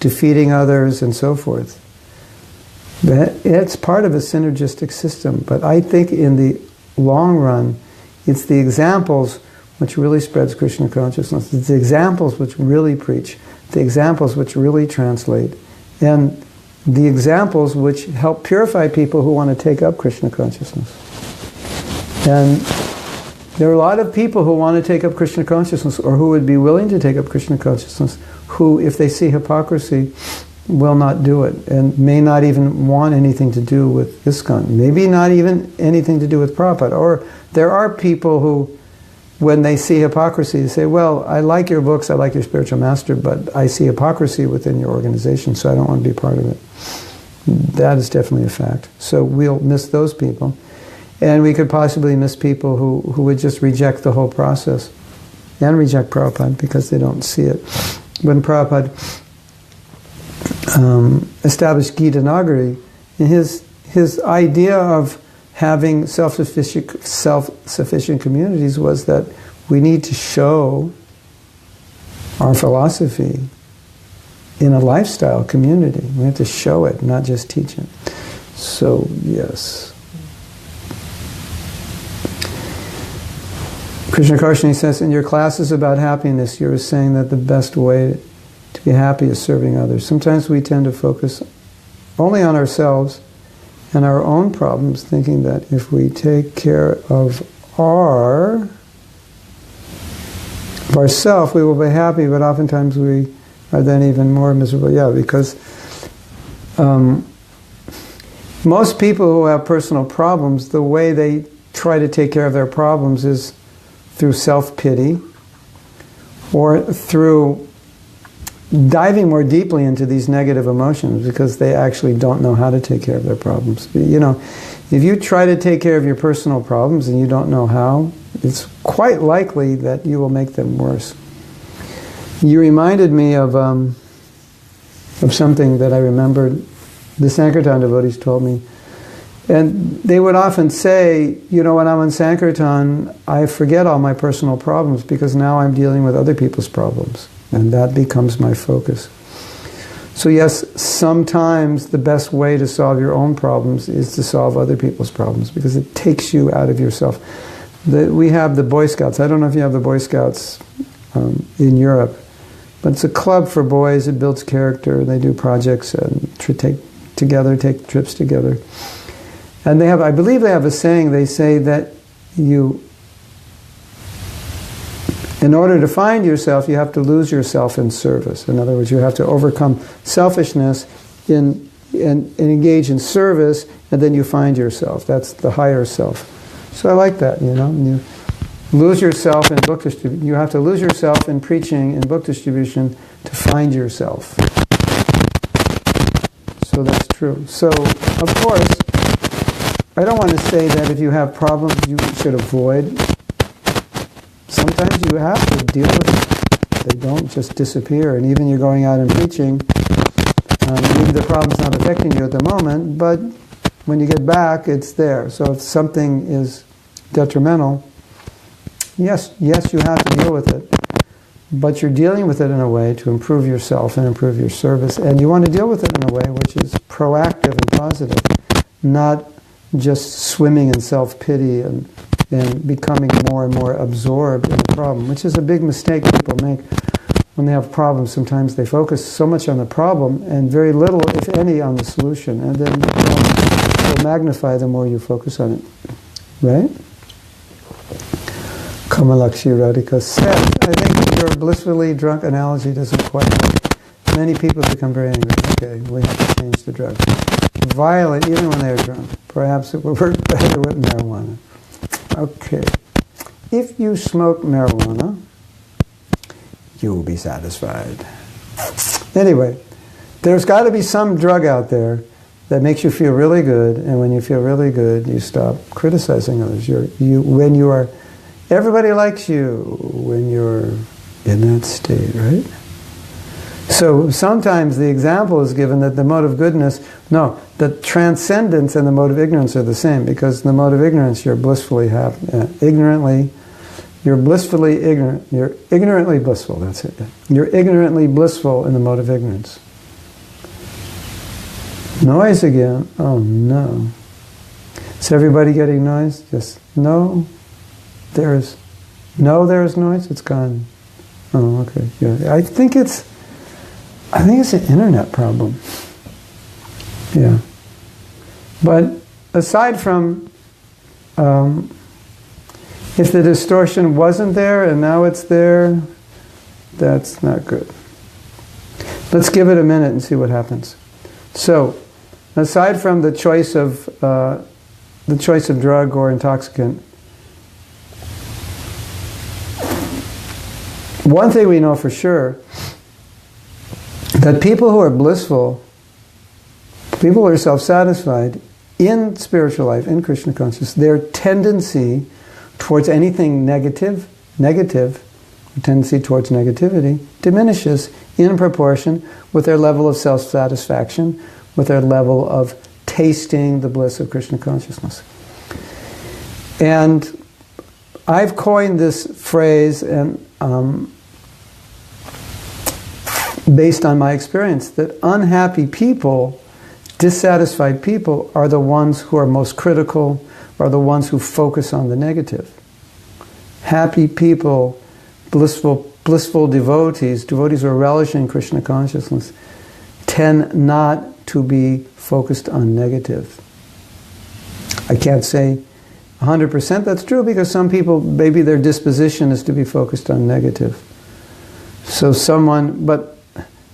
defeating others and so forth. It's part of a synergistic system, but I think in the long run, it's the examples which really spreads Krishna consciousness. It's the examples which really preach, the examples which really translate, and the examples which help purify people who want to take up Krishna consciousness. And there are a lot of people who want to take up Krishna consciousness, or who would be willing to take up Krishna consciousness, who, if they see hypocrisy, will not do it, and may not even want anything to do with ISKCON, maybe not even anything to do with Prabhupada. Or there are people who, when they see hypocrisy, they say, well, I like your books, I like your spiritual master, but I see hypocrisy within your organization, so I don't want to be part of it. That is definitely a fact. So we'll miss those people. And we could possibly miss people who would just reject the whole process and reject Prabhupada because they don't see it. When Prabhupada established Gita Nagari, his idea of having self-sufficient communities was that we need to show our philosophy in a lifestyle community. We have to show it, not just teach it. So, yes. Krishna Karshani says, in your classes about happiness, you're saying that the best way to be happy is serving others. Sometimes we tend to focus only on ourselves and our own problems, thinking that if we take care of ourselves, we will be happy, but oftentimes we are then even more miserable. Yeah, because most people who have personal problems, the way they try to take care of their problems is through self-pity or through diving more deeply into these negative emotions because they actually don't know how to take care of their problems. If you try to take care of your personal problems and you don't know how, it's quite likely that you will make them worse. You reminded me of of something that I remembered the Sankirtan devotees told me. And they would often say, you know, when I'm on Sankirtan, I forget all my personal problems because now I'm dealing with other people's problems. And that becomes my focus. So yes, sometimes the best way to solve your own problems is to solve other people's problems because it takes you out of yourself. We have the Boy Scouts. I don't know if you have the Boy Scouts in Europe, but it's a club for boys. It builds character. They do projects and take trips together. And they have, I believe they have a saying. They say that in order to find yourself, you have to lose yourself in service. In other words, you have to overcome selfishness and engage in service, and then you find yourself. That's the higher self. So I like that, you know. You lose yourself in book distribution. You have to lose yourself in preaching and book distribution to find yourself. So that's true. So, of course, I don't want to say that if you have problems you should avoid. Sometimes you have to deal with it. They don't just disappear. And even you're going out and preaching, maybe the problem's not affecting you at the moment, but when you get back, it's there. So if something is detrimental, yes, you have to deal with it. But you're dealing with it in a way to improve yourself and improve your service. And you want to deal with it in a way which is proactive and positive, not just swimming in self-pity and becoming more and more absorbed in the problem, which is a big mistake people make. When they have problems, sometimes they focus so much on the problem and very little, if any, on the solution. And then it will magnify the more you focus on it. Right? Kamalakshi Radhika said, I think your blissfully drunk analogy doesn't quite work. Many people become very angry. Okay, we have to change the drug. Violent, even when they're drunk. Perhaps it would work better with marijuana. Okay. If you smoke marijuana, you will be satisfied. Anyway, there's got to be some drug out there that makes you feel really good, and when you feel really good, you stop criticizing others. Everybody likes you when you're in that state, right? So sometimes the example is given that the mode of goodness, the transcendence and the mode of ignorance are the same, because in the mode of ignorance you're blissfully happy, you're blissfully ignorant, you're ignorantly blissful, that's it. You're ignorantly blissful in the mode of ignorance. Noise again, oh no. Is everybody getting noise? Just, no, there is noise, it's gone. Oh, okay, yeah. I think it's an internet problem. Yeah. But aside from, if the distortion wasn't there and now it's there, that's not good. Let's give it a minute and see what happens. So, aside from the choice of drug or intoxicant, one thing we know for sure, that people who are blissful, people who are self-satisfied in spiritual life, in Krishna consciousness, their tendency towards anything negative, tendency towards negativity, diminishes in proportion with their level of self-satisfaction, with their level of tasting the bliss of Krishna consciousness. And I've coined this phrase, and based on my experience, that unhappy people, dissatisfied people, are the ones who are most critical, are the ones who focus on the negative. Happy people, blissful devotees who are relishing Krishna consciousness, tend not to be focused on negative. I can't say 100% that's true, because some people, maybe their disposition is to be focused on negative. So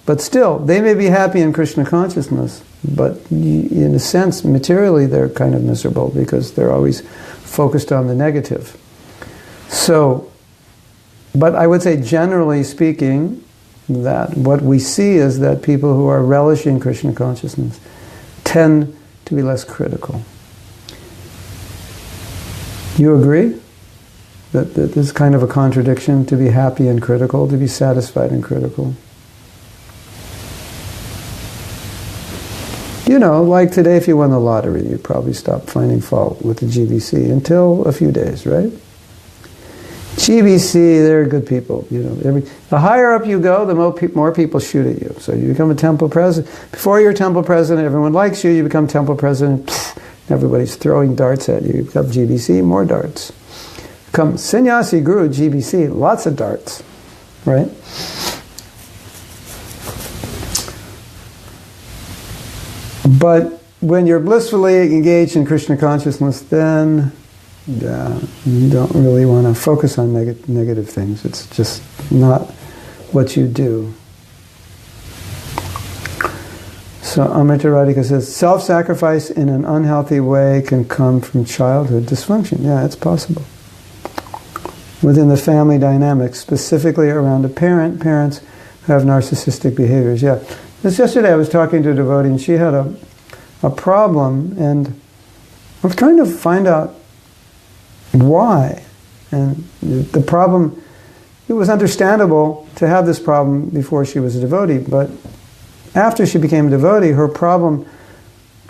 but still, they may be happy in Krishna consciousness, but in a sense, materially, they're kind of miserable because they're always focused on the negative. So, but I would say, generally speaking, that what we see is that people who are relishing Krishna consciousness tend to be less critical. You agree that this is kind of a contradiction, to be happy and critical, to be satisfied and critical? You know, like today, if you won the lottery, you'd probably stop finding fault with the GBC until a few days, right? GBC, they're good people. You know, the higher up you go, the more people shoot at you. So you become a temple president. Before you're temple president, everyone likes you. You become temple president, everybody's throwing darts at you. You become GBC, more darts. Become sannyasi guru, GBC, lots of darts, right? But when you're blissfully engaged in Krishna consciousness, then you don't really want to focus on negative things. It's just not what you do. So Amrita Radhika says, self-sacrifice in an unhealthy way can come from childhood dysfunction. Yeah, it's possible. Within the family dynamics, specifically around parents who have narcissistic behaviors. Yeah. Just yesterday I was talking to a devotee and she had a problem, and I was trying to find out why. And the problem, it was understandable to have this problem before she was a devotee, but after she became a devotee, her problem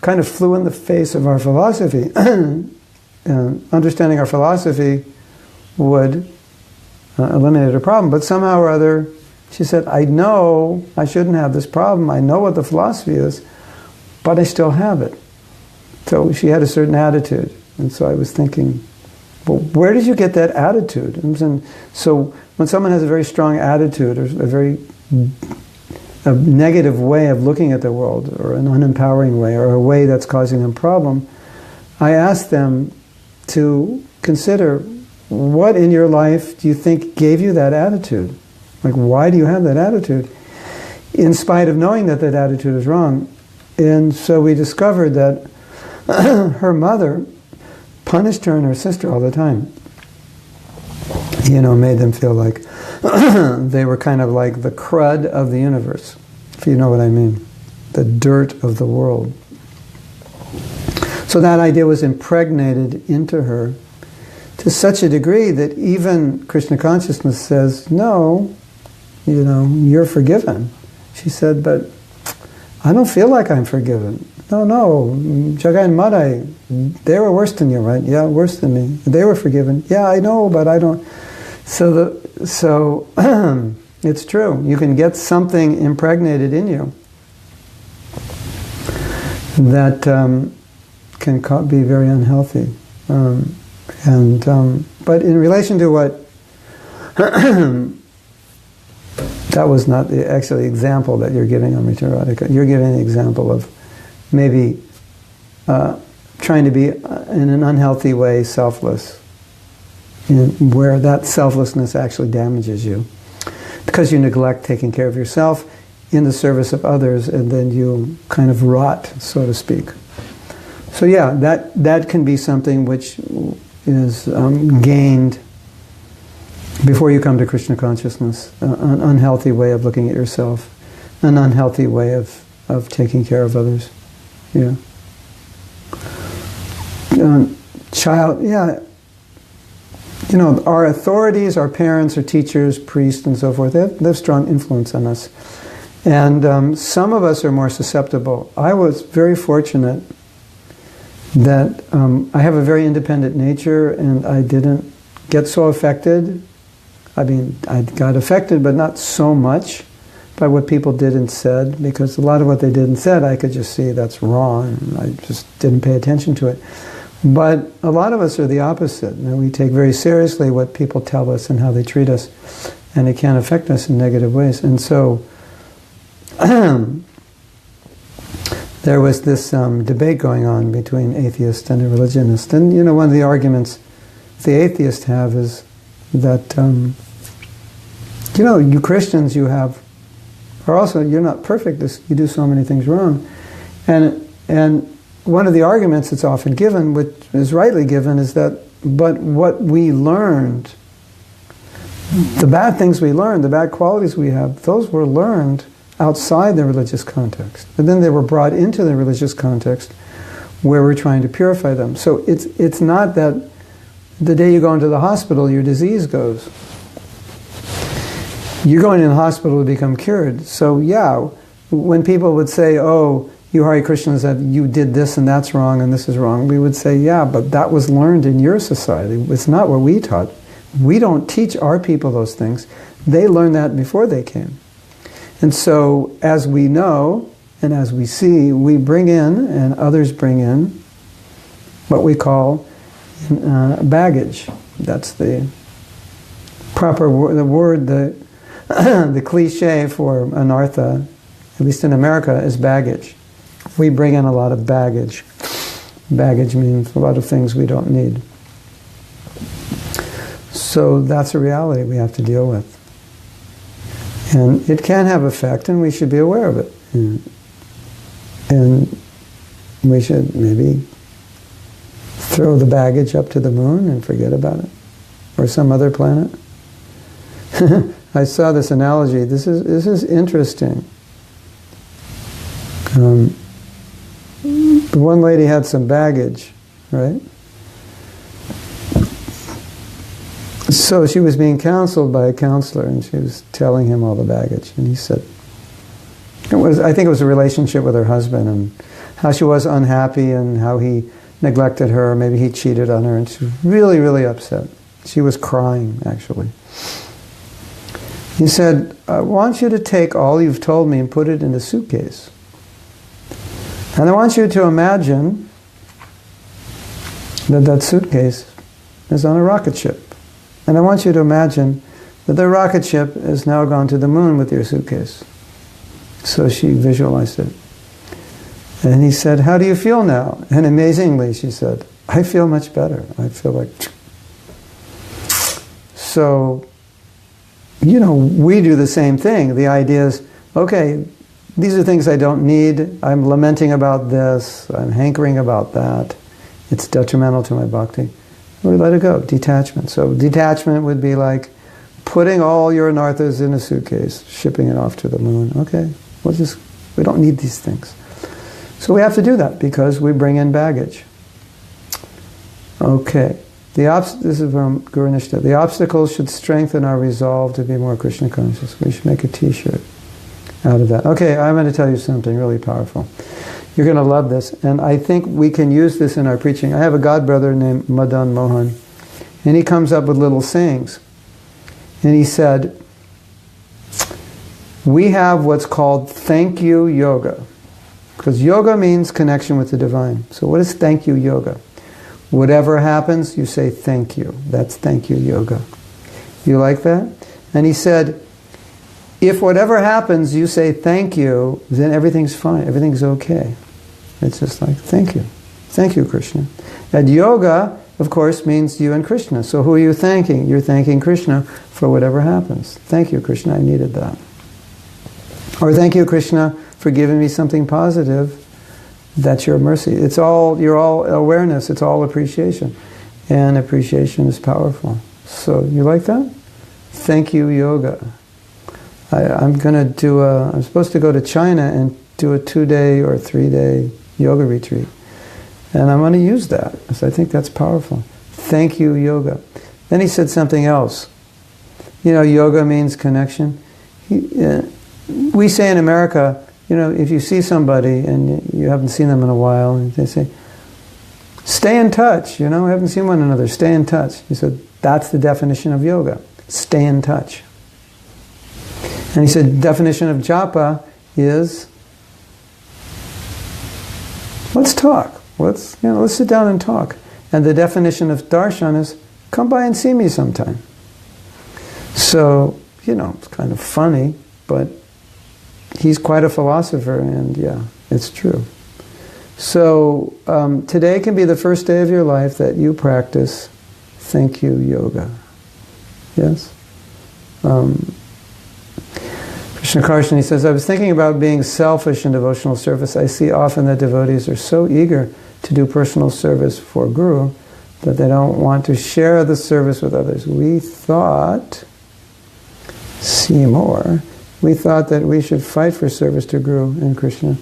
kind of flew in the face of our philosophy. And understanding our philosophy would eliminate her problem, but somehow or other, she said, I know I shouldn't have this problem. I know what the philosophy is, but I still have it. So she had a certain attitude. And so I was thinking, well, where did you get that attitude? And so when someone has a very strong attitude or a negative way of looking at the world, or an unempowering way, or a way that's causing them problem, I ask them to consider, what in your life do you think gave you that attitude? Like, why do you have that attitude? In spite of knowing that that attitude is wrong. And so we discovered that her mother punished her and her sister all the time. You know, made them feel like they were kind of like the crud of the universe, if you know what I mean. The dirt of the world. So that idea was impregnated into her to such a degree that even Krishna consciousness says, no, you know, you're forgiven. She said, but I don't feel like I'm forgiven. No, Jagai and Madai, they were worse than you, right? Yeah, worse than me. They were forgiven. Yeah, I know, but I don't. So it's true. You can get something impregnated in you that can be very unhealthy. But in relation to what that was not actually the example that you're giving, Amrita Radhika. You're giving an example of maybe trying to be in an unhealthy way selfless, where that selflessness actually damages you because you neglect taking care of yourself in the service of others, and then you kind of rot, so to speak. So yeah, that can be something which is gained before you come to Krishna consciousness, an unhealthy way of looking at yourself, an unhealthy way of taking care of others. Yeah. You know, our authorities, our parents, our teachers, priests, and so forth, they have strong influence on us. And some of us are more susceptible. I was very fortunate that I have a very independent nature, and I didn't get so affected. I mean, I got affected, but not so much by what people did and said, because a lot of what they did and said, I could just see that's wrong. I just didn't pay attention to it. But a lot of us are the opposite. You know, we take very seriously what people tell us and how they treat us, and it can affect us in negative ways. And so there was this debate going on between atheists and a religionist. And you know, one of the arguments the atheists have is that you know, you Christians, you're not perfect. You do so many things wrong, and one of the arguments that's often given, which is rightly given, is that, but what we learned, the bad things we learned, the bad qualities we have, those were learned outside the religious context. And then they were brought into the religious context where we're trying to purify them. So it's not that the day you go into the hospital, your disease goes. You're going in the hospital to become cured. So yeah, when people would say, oh, you Hare Krishnas said, you did this and that's wrong and this is wrong, we would say, yeah, but that was learned in your society. It's not what we taught. We don't teach our people those things. They learned that before they came. And so, as we know, and as we see, we bring in, and others bring in, what we call baggage. That's the proper word, the cliche for anartha, at least in America, is baggage. We bring in a lot of baggage. Baggage means a lot of things we don't need. So that's a reality we have to deal with. And it can have effect, and we should be aware of it. And we should maybe throw the baggage up to the moon and forget about it. Or some other planet. I saw this analogy. This is interesting. One lady had some baggage, right? So she was being counseled by a counselor, and she was telling him all the baggage. And he said, I think it was a relationship with her husband, and how she was unhappy, and how he neglected her, maybe he cheated on her, and she was really, really upset. She was crying, actually. He said, I want you to take all you've told me and put it in a suitcase. And I want you to imagine that that suitcase is on a rocket ship. And I want you to imagine that the rocket ship has now gone to the moon with your suitcase. So she visualized it. And he said, how do you feel now? And amazingly, she said, I feel much better. I feel like... So, we do the same thing. The idea is, okay, these are things I don't need. I'm lamenting about this. I'm hankering about that. It's detrimental to my bhakti. We let it go. Detachment. So detachment would be like putting all your anarthas in a suitcase, shipping it off to the moon. Okay, we don't need these things. So we have to do that because we bring in baggage. Okay. This is from Guru Nishta. The obstacles should strengthen our resolve to be more Krishna conscious. We should make a t-shirt out of that. Okay, I'm going to tell you something really powerful. You're going to love this, and I think we can use this in our preaching. I have a godbrother named Madan Mohan, and he comes up with little sayings. And he said, we have what's called thank you yoga. Because yoga means connection with the divine. So what is thank you yoga? Whatever happens, you say thank you. That's thank you yoga. You like that? And he said, if whatever happens, you say thank you, then everything's fine. Everything's okay. It's just like, thank you. Thank you, Krishna. And yoga, of course, means you and Krishna. So who are you thanking? You're thanking Krishna for whatever happens. Thank you, Krishna, I needed that. Or thank you, Krishna, for giving me something positive. That's your mercy. You're all awareness. It's all appreciation. And appreciation is powerful. So, you like that? Thank you, yoga. I'm supposed to go to China and do a 2-day or 3-day yoga retreat. And I'm going to use that, because I think that's powerful. Thank you, yoga. Then he said something else. Yoga means connection. We say in America, if you see somebody and you haven't seen them in a while, and they say, stay in touch, we haven't seen one another, stay in touch. He said, that's the definition of yoga. Stay in touch. And he said, definition of japa is, let's talk. Let's sit down and talk. And the definition of darshan is, come by and see me sometime. So, it's kind of funny, but he's quite a philosopher, and yeah, it's true. So, today can be the first day of your life that you practice thank you yoga. Yes? Krishna Karshan, he says, I was thinking about being selfish in devotional service. I see often that devotees are so eager to do personal service for Guru that they don't want to share the service with others. We thought that we should fight for service to Guru and Krishna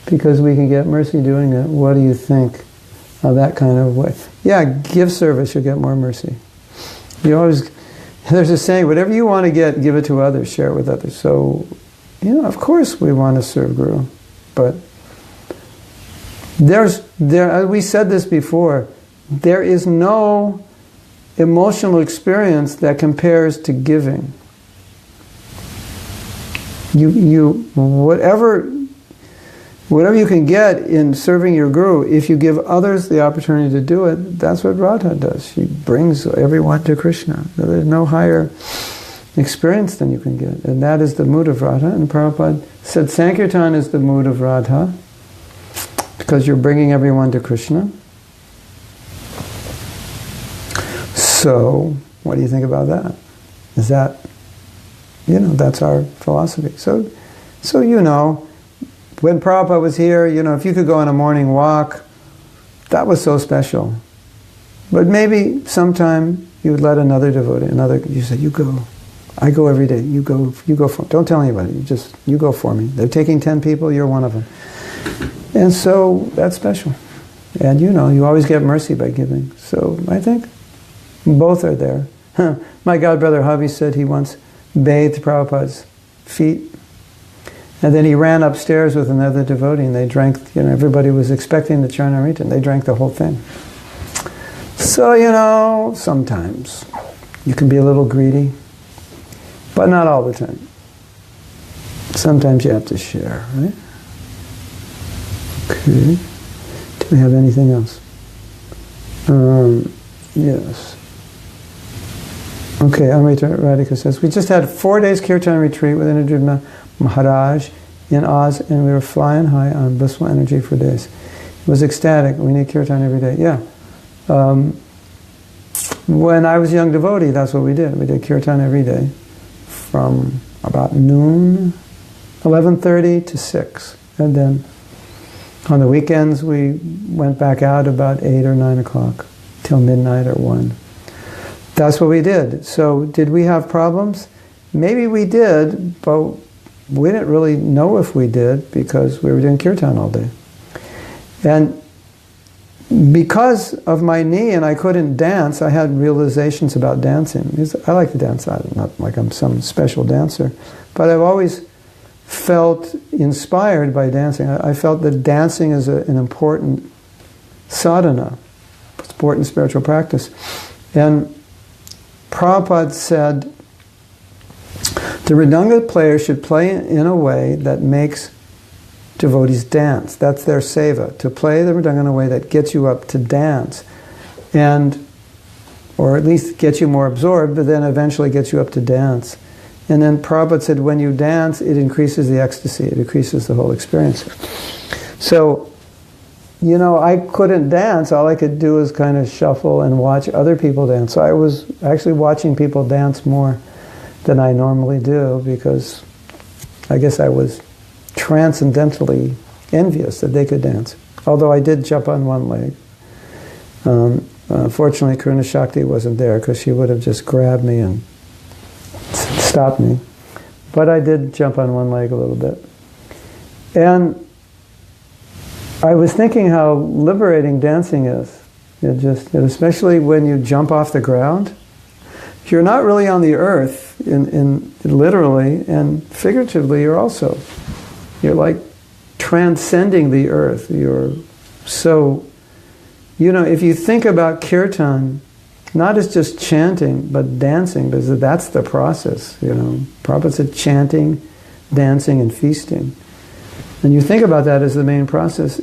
because we can get mercy doing it. What do you think of that kind of way? Yeah, give service, you'll get more mercy. There's a saying, whatever you want to get, give it to others, share it with others. So, of course we want to serve Guru, but We said this before, there is no emotional experience that compares to giving. Whatever you can get in serving your guru, if you give others the opportunity to do it, that's what Radha does. She brings everyone to Krishna. There's no higher experience than you can get. And that is the mood of Radha. And Prabhupada said Sankirtan is the mood of Radha because you're bringing everyone to Krishna. So, what do you think about that? Is that, that's our philosophy. So when Prabhupada was here, if you could go on a morning walk, that was so special. But maybe sometime you would let another devotee, you say, you go. I go every day. You go for me. Don't tell anybody. You go for me. They're taking 10 people, you're one of them. And so that's special. And you always get mercy by giving. So I think both are there. My godbrother Havi said he once bathed Prabhupada's feet. And then he ran upstairs with another devotee and they drank, everybody was expecting the Charnamrita and they drank the whole thing. So, sometimes you can be a little greedy, but not all the time. Sometimes you have to share, right? Okay. Do we have anything else? Yes. Okay, Amrita Radhika says, we just had 4 days kirtan retreat with Indrajit Maharaj in Oz, and we were flying high on blissful energy for days. It was ecstatic. We need kirtan every day. Yeah. When I was a young devotee, that's what we did. We did kirtan every day from about noon, 11:30 to 6. And then on the weekends, we went back out about 8 or 9 o'clock till midnight or 1. That's what we did. So did we have problems? Maybe we did, but we didn't really know if we did because we were doing kirtan all day. And because of my knee and I couldn't dance, I had realizations about dancing. I like to dance, not like I'm some special dancer, but I've always felt inspired by dancing. I felt that dancing is an important sadhana, important spiritual practice. And Prabhupada said, the Mridanga player should play in a way that makes devotees dance. That's their seva, to play the Mridanga in a way that gets you up to dance. Or at least gets you more absorbed, but then eventually gets you up to dance. And then Prabhupada said, when you dance, it increases the ecstasy, it increases the whole experience. So, I couldn't dance. All I could do was kind of shuffle and watch other people dance. So I was actually watching people dance more than I normally do because I guess I was transcendentally envious that they could dance. Although I did jump on one leg. Fortunately, Karuna Shakti wasn't there because she would have just grabbed me and stopped me. But I did jump on one leg a little bit. And I was thinking how liberating dancing is. Especially when you jump off the ground. You're not really on the earth, in literally, and figuratively you're like transcending the earth. If you think about kirtan, not as just chanting, but dancing, because that's the process. Prabhupada said chanting, dancing, and feasting. And you think about that as the main process.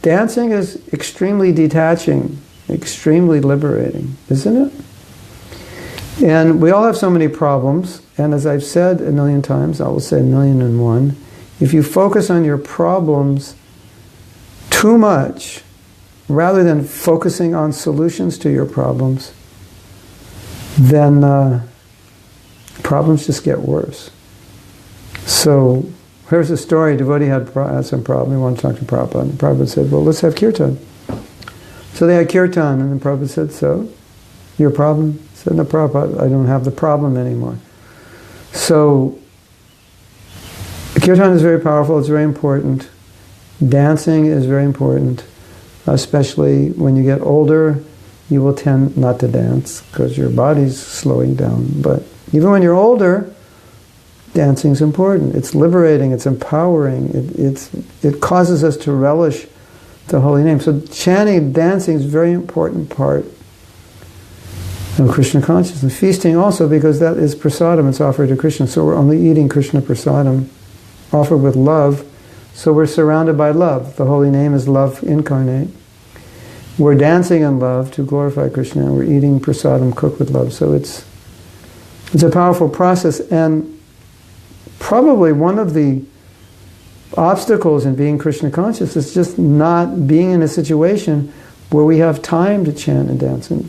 Dancing is extremely detaching, extremely liberating, isn't it? And we all have so many problems, and as I've said a million times, I will say 1,000,001, if you focus on your problems too much, rather than focusing on solutions to your problems, then problems just get worse. So, here's a story. A devotee had some problem. He wanted to talk to Prabhupada. And Prabhupada said, well, let's have kirtan. So they had kirtan, and then Prabhupada said, so, your problem? He said, no, Prabhupada, I don't have the problem anymore. So, kirtan is very powerful, it's very important. Dancing is very important, especially when you get older, you will tend not to dance because your body's slowing down. But even when you're older, dancing is important. It's liberating, it's empowering, it causes us to relish the holy name. So chanting and dancing is a very important part of Krishna consciousness. Feasting also, because that is prasadam, it's offered to Krishna. So we're only eating Krishna prasadam, offered with love. So we're surrounded by love. The holy name is love incarnate. We're dancing in love to glorify Krishna, and we're eating prasadam cooked with love. So it's a powerful process, and probably one of the obstacles in being Krishna conscious is just not being in a situation where we have time to chant and dance. And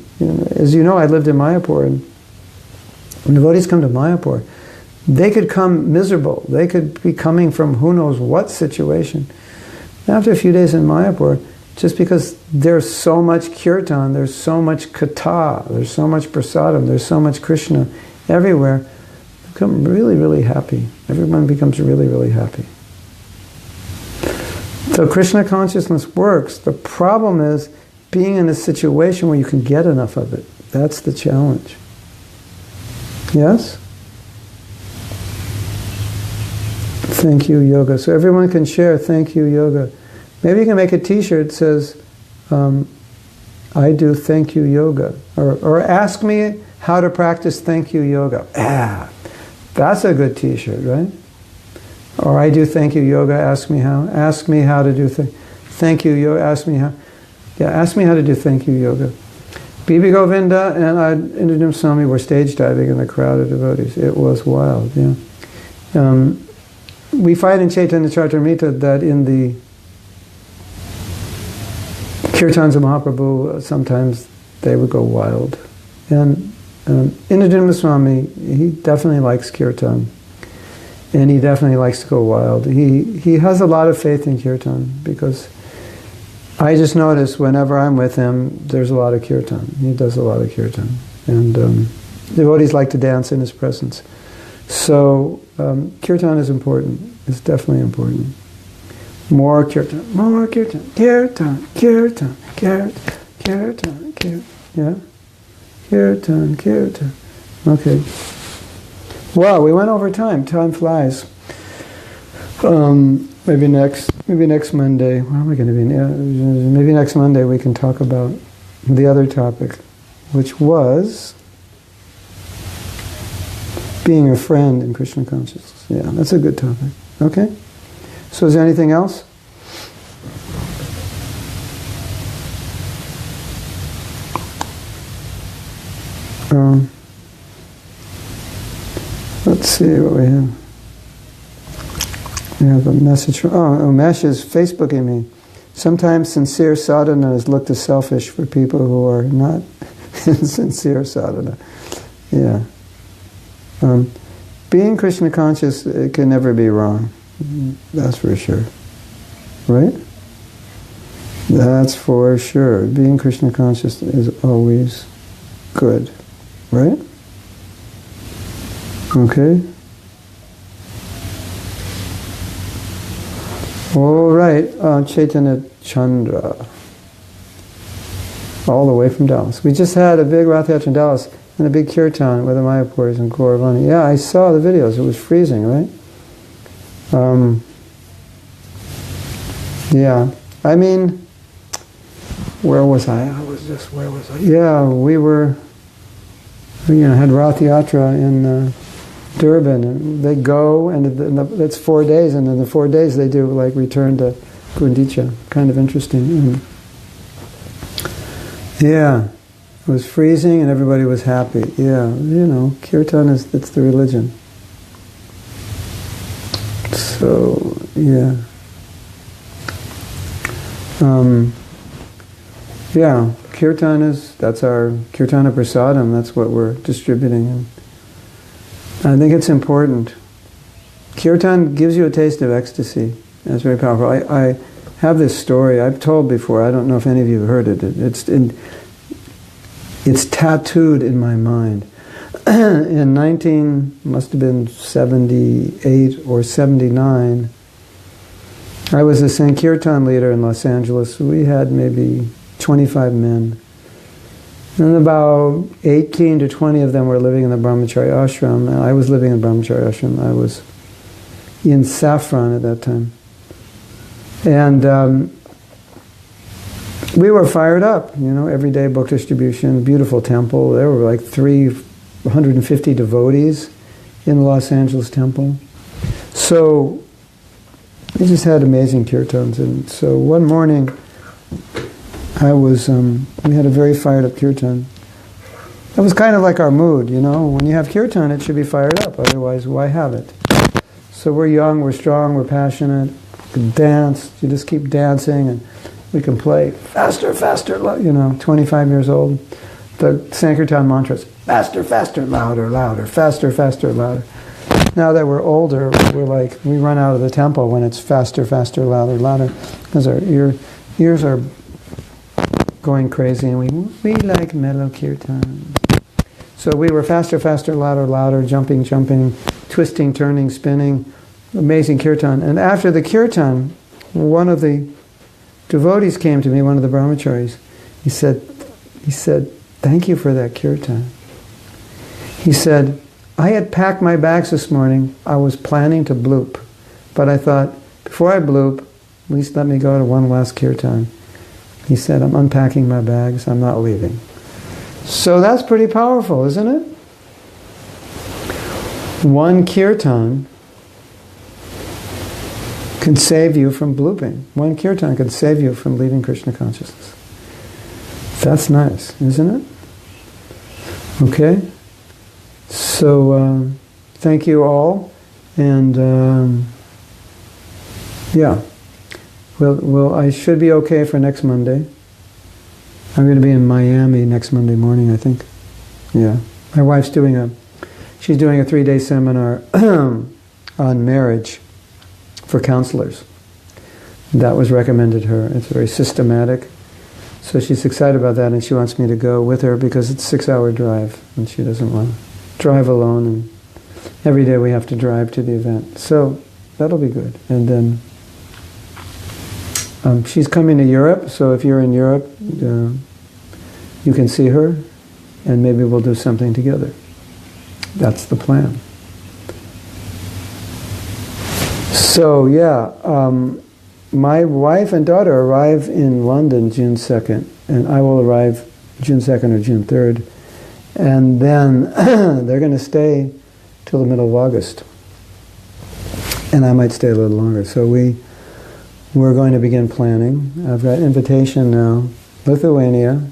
as you know, I lived in Mayapur, and when devotees come to Mayapur, they could come miserable. They could be coming from who knows what situation. After a few days in Mayapur, just because there's so much kirtan, there's so much katha, there's so much prasadam, there's so much Krishna everywhere, they become really, really happy. Everyone becomes really, really happy. So Krishna consciousness works. The problem is being in a situation where you can get enough of it. That's the challenge. Yes? Thank you, yoga. So everyone can share thank you, yoga. Maybe you can make a t-shirt that says, I do thank you, yoga. Or ask me how to practice thank you, yoga. That's a good t-shirt, right? Or I do thank you, yoga, ask me how. Ask me how to do thank you, yoga, ask me how. Yeah, ask me how to do thank you, yoga. Bibi Govinda and Indranam Swami were stage diving in the crowd of devotees. It was wild, yeah. We find in Chaitanya Charitamrita that in the Kirtans of Mahaprabhu, sometimes they would go wild. And Indranam Swami, he definitely likes Kirtan. And he definitely likes to go wild. He has a lot of faith in Kirtan, because I just notice whenever I'm with him, there's a lot of Kirtan. He does a lot of Kirtan. And devotees like to dance in his presence. So Kirtan is important. It's definitely important. More Kirtan, more Kirtan, Kirtan, Kirtan, Kirtan, Kirtan, Kirtan. Yeah? Kirtan, Kirtan. Okay. Wow, we went over time. Time flies. Maybe next Monday. Where am I going to be? Maybe next Monday we can talk about the other topic, which was being a friend in Krishna consciousness. Yeah, that's a good topic. Okay? So is there anything else? Let's see what we have. We have a message from, Umesh is Facebooking me. Sometimes sincere sadhana is looked as selfish for people who are not in sincere sadhana. Yeah. Being Krishna conscious, it can never be wrong. That's for sure. Right? That's for sure. Being Krishna conscious is always good. Right? Okay? All right. Chaitanya Chandra. All the way from Dallas. We just had a big Rath Yatra in Dallas and a big kirtan with the Mayapuris and Gauravani. Yeah, I saw the videos. It was freezing, right? Yeah. I mean, where was I? Where was I? Yeah, we were, had Rath Yatra in Durban, and they go, and that's 4 days, and in the 4 days they do like return to Gundicha. Kind of interesting. Yeah. It was freezing and everybody was happy. Yeah, kirtan it's the religion. So, yeah. Yeah, kirtan that's our kirtana prasadam, that's what we're distributing. And I think it's important. Kirtan gives you a taste of ecstasy. That's very powerful. I have this story I've told before. I don't know if any of you have heard it. It's tattooed in my mind. In must have been 78 or 79, I was a Sankirtan leader in Los Angeles. We had maybe 25 men. And about 18 to 20 of them were living in the Brahmachari ashram. I was living in the Brahmachari ashram. I was in Saffron at that time. And we were fired up, everyday book distribution, beautiful temple. There were like 350 devotees in the Los Angeles temple. So we just had amazing kirtans. And so one morning, we had a very fired up kirtan. That was kind of like our mood, When you have kirtan, it should be fired up. Otherwise, why have it? So we're young, we're strong, we're passionate. We can dance. You just keep dancing, and we can play faster, faster, 25 years old. The Sankirtan mantras, faster, faster, louder, louder, faster, faster, louder. Now that we're older, we run out of the temple when it's faster, faster, louder, louder, because our ears are going crazy, and we like mellow kirtan. So we were faster, faster, louder, louder, jumping, jumping, twisting, turning, spinning, amazing kirtan. And after the kirtan, one of the devotees came to me, one of the brahmacharis. He said, thank you for that kirtan. He said, I had packed my bags this morning. I was planning to bloop. But I thought, before I bloop, at least let me go to one last kirtan. He said, I'm unpacking my bags. I'm not leaving. So that's pretty powerful, isn't it? One kirtan can save you from blooping. One kirtan can save you from leaving Krishna consciousness. That's nice, isn't it? Okay? So, thank you all. And, yeah. Well, I should be okay for next Monday. I'm going to be in Miami next Monday morning, I think. Yeah. My wife's doing a 3-day seminar on marriage for counselors. That was recommended her. It's very systematic. So she's excited about that, and she wants me to go with her because it's a 6-hour drive, and she doesn't want to drive alone, and every day we have to drive to the event. So that'll be good. And then she's coming to Europe, so if you're in Europe, you can see her, and maybe we'll do something together. That's the plan. So, yeah, my wife and daughter arrive in London June 2nd, and I will arrive June 2nd or June 3rd, and then they're going to stay till the middle of August. And I might stay a little longer. So we're going to begin planning. I've got invitation now. Lithuania,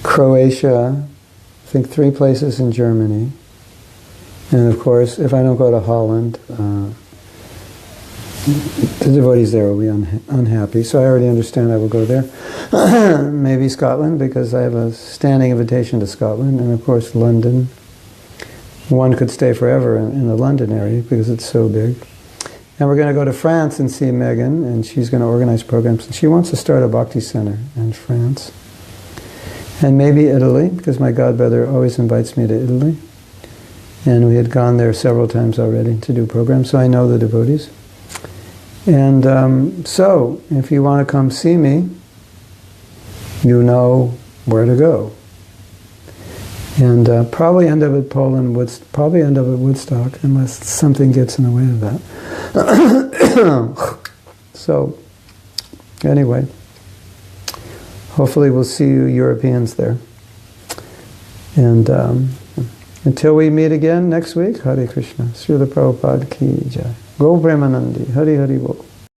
Croatia, I think 3 places in Germany. And of course, if I don't go to Holland, the devotees there will be unhappy. So I already understand I will go there. Maybe Scotland, because I have a standing invitation to Scotland. And of course, London. One could stay forever in the London area because it's so big. And we're going to go to France and see Megan, and she's going to organize programs. And she wants to start a bhakti center in France. And maybe Italy, because my godbrother always invites me to Italy. And we had gone there several times already to do programs, so I know the devotees. And so, if you want to come see me, you know where to go. And probably end up at Poland, probably end up at Woodstock, unless something gets in the way of that. So, anyway, hopefully we'll see you Europeans there. And until we meet again next week, Hare Krishna, Srila Prabhupada Ki Jai. Go Premanandi, Hari Hari Bol.